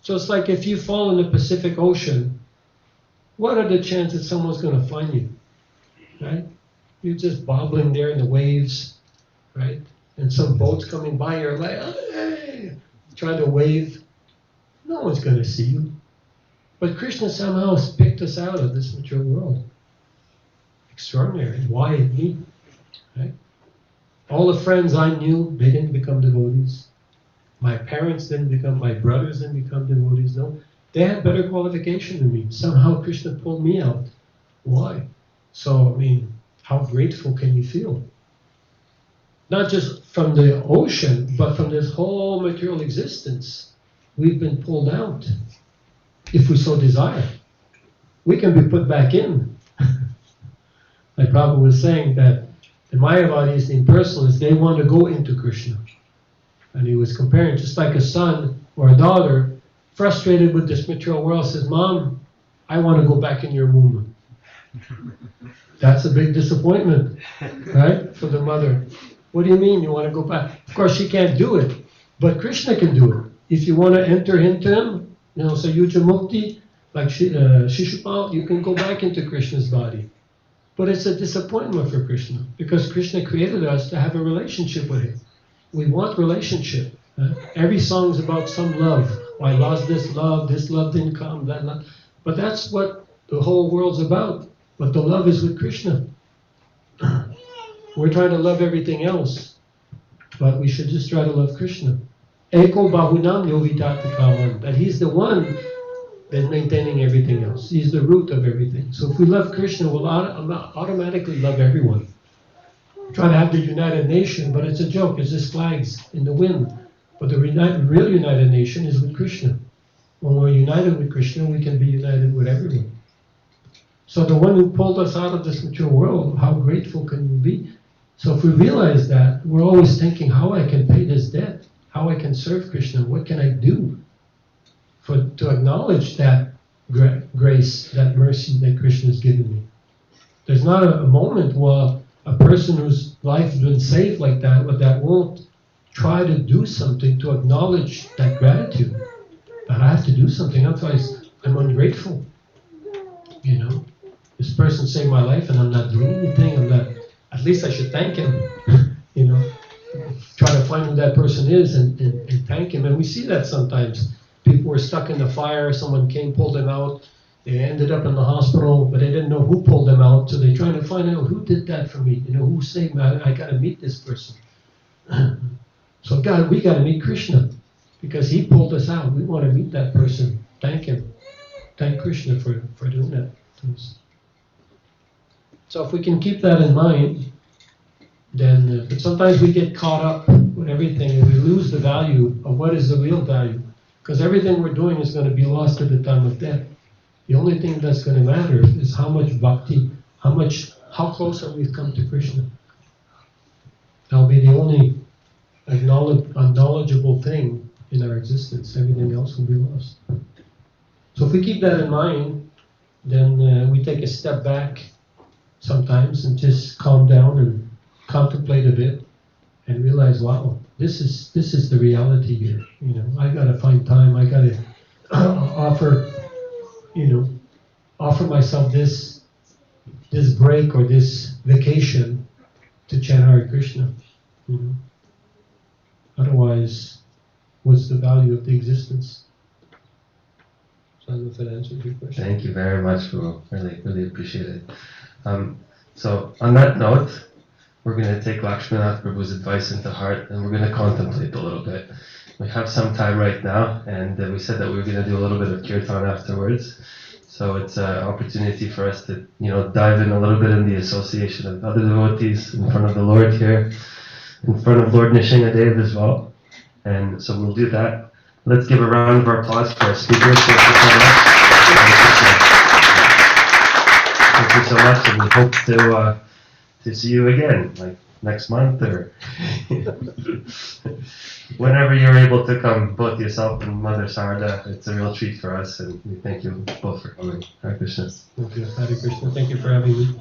[SPEAKER 4] So it's like if you fall in the Pacific Ocean, what are the chances someone's going to find you? Right? You're just bobbling there in the waves, right? And some boat's coming by, you're like, hey, trying to wave. No one's going to see you. But Krishna somehow has picked us out of this material world. Extraordinary. Why me? Right? All the friends I knew, they didn't become devotees. My parents didn't become, my brothers didn't become devotees. No, they had better qualification than me. Somehow Krishna pulled me out. Why? So, how grateful can you feel? Not just from the ocean, but from this whole material existence. We've been pulled out, if we so desire. We can be put back in. Like Prabhu was saying that the Mayavadis, the impersonalists, they want to go into Krishna. And he was comparing, just like a son or a daughter, frustrated with this material world, says, Mom, I want to go back in your womb. That's a big disappointment, right, for the mother. What do you mean you want to go back? Of course, she can't do it, but Krishna can do it. If you want to enter into him, so Yuja Mukti, like Shishupal, you can go back into Krishna's body. But it's a disappointment for Krishna, because Krishna created us to have a relationship with him. we want relationship. Every song is about some love. Oh, I lost this love didn't come, that love. But that's what the whole world's about. But the love is with Krishna. We're trying to love everything else, but we should just try to love Krishna. Eko bahunam yovitati kaman. That He's the one that's maintaining everything else. He's the root of everything. So if we love Krishna, we'll automatically love everyone. Try to have the United Nation, but it's a joke. It's just flags in the wind. But the real United Nation is with Krishna. When we're united with Krishna, we can be united with everyone. So the one who pulled us out of this material world, how grateful can we be? So if we realize that, we're always thinking how I can pay this debt, how I can serve Krishna, what can I do to acknowledge that grace, that mercy that Krishna has given me. There's not a moment where a person whose life has been saved like that, but that won't try to do something to acknowledge that gratitude. That I have to do something, otherwise I'm ungrateful. You know, this person saved my life and I'm not doing anything. At least I should thank him. You know, try to find who that person is and thank him. And we see that sometimes. People were stuck in the fire, someone came, pulled them out. They ended up in the hospital, but they didn't know who pulled them out. So they're trying to find out who did that for me. You know, who saved me? I got to meet this person. So we got to meet Krishna because he pulled us out. We want to meet that person. Thank him. Thank Krishna for doing that to us. So if we can keep that in mind, then but sometimes we get caught up with everything and we lose the value of what is the real value. Because everything we're doing is going to be lost at the time of death. The only thing that's going to matter is how much bhakti, how close have we come to Krishna. That'll be the only knowledgeable thing in our existence. Everything else will be lost. So if we keep that in mind, then we take a step back sometimes and just calm down and contemplate a bit and realize, wow, this is the reality here. You know, I gotta find time. I gotta offer myself this break or this vacation to chant Hare Krishna. You know, otherwise, what's the value of the existence? So I don't know if that answers your question.
[SPEAKER 5] Thank you very much, Guru. Really appreciate it. So on that note, we're going to take Laxminath Prabhu's advice into heart and we're going to contemplate a little bit. We have some time right now, and we said that we were going to do a little bit of kirtan afterwards. So it's an opportunity for us to, dive in a little bit in the association of other devotees in front of the Lord here, in front of Lord Nrsimhadev as well. And so we'll do that. Let's give a round of applause for our speakers. Thank you so much. Thank you so much, and we hope to see you again, like next month or whenever you're able to come, both yourself and Mother Sarada. It's a real treat for us, and we thank you both for coming. Hare Krishna.
[SPEAKER 4] Thank you. Hare Krishna. Thank you for having me.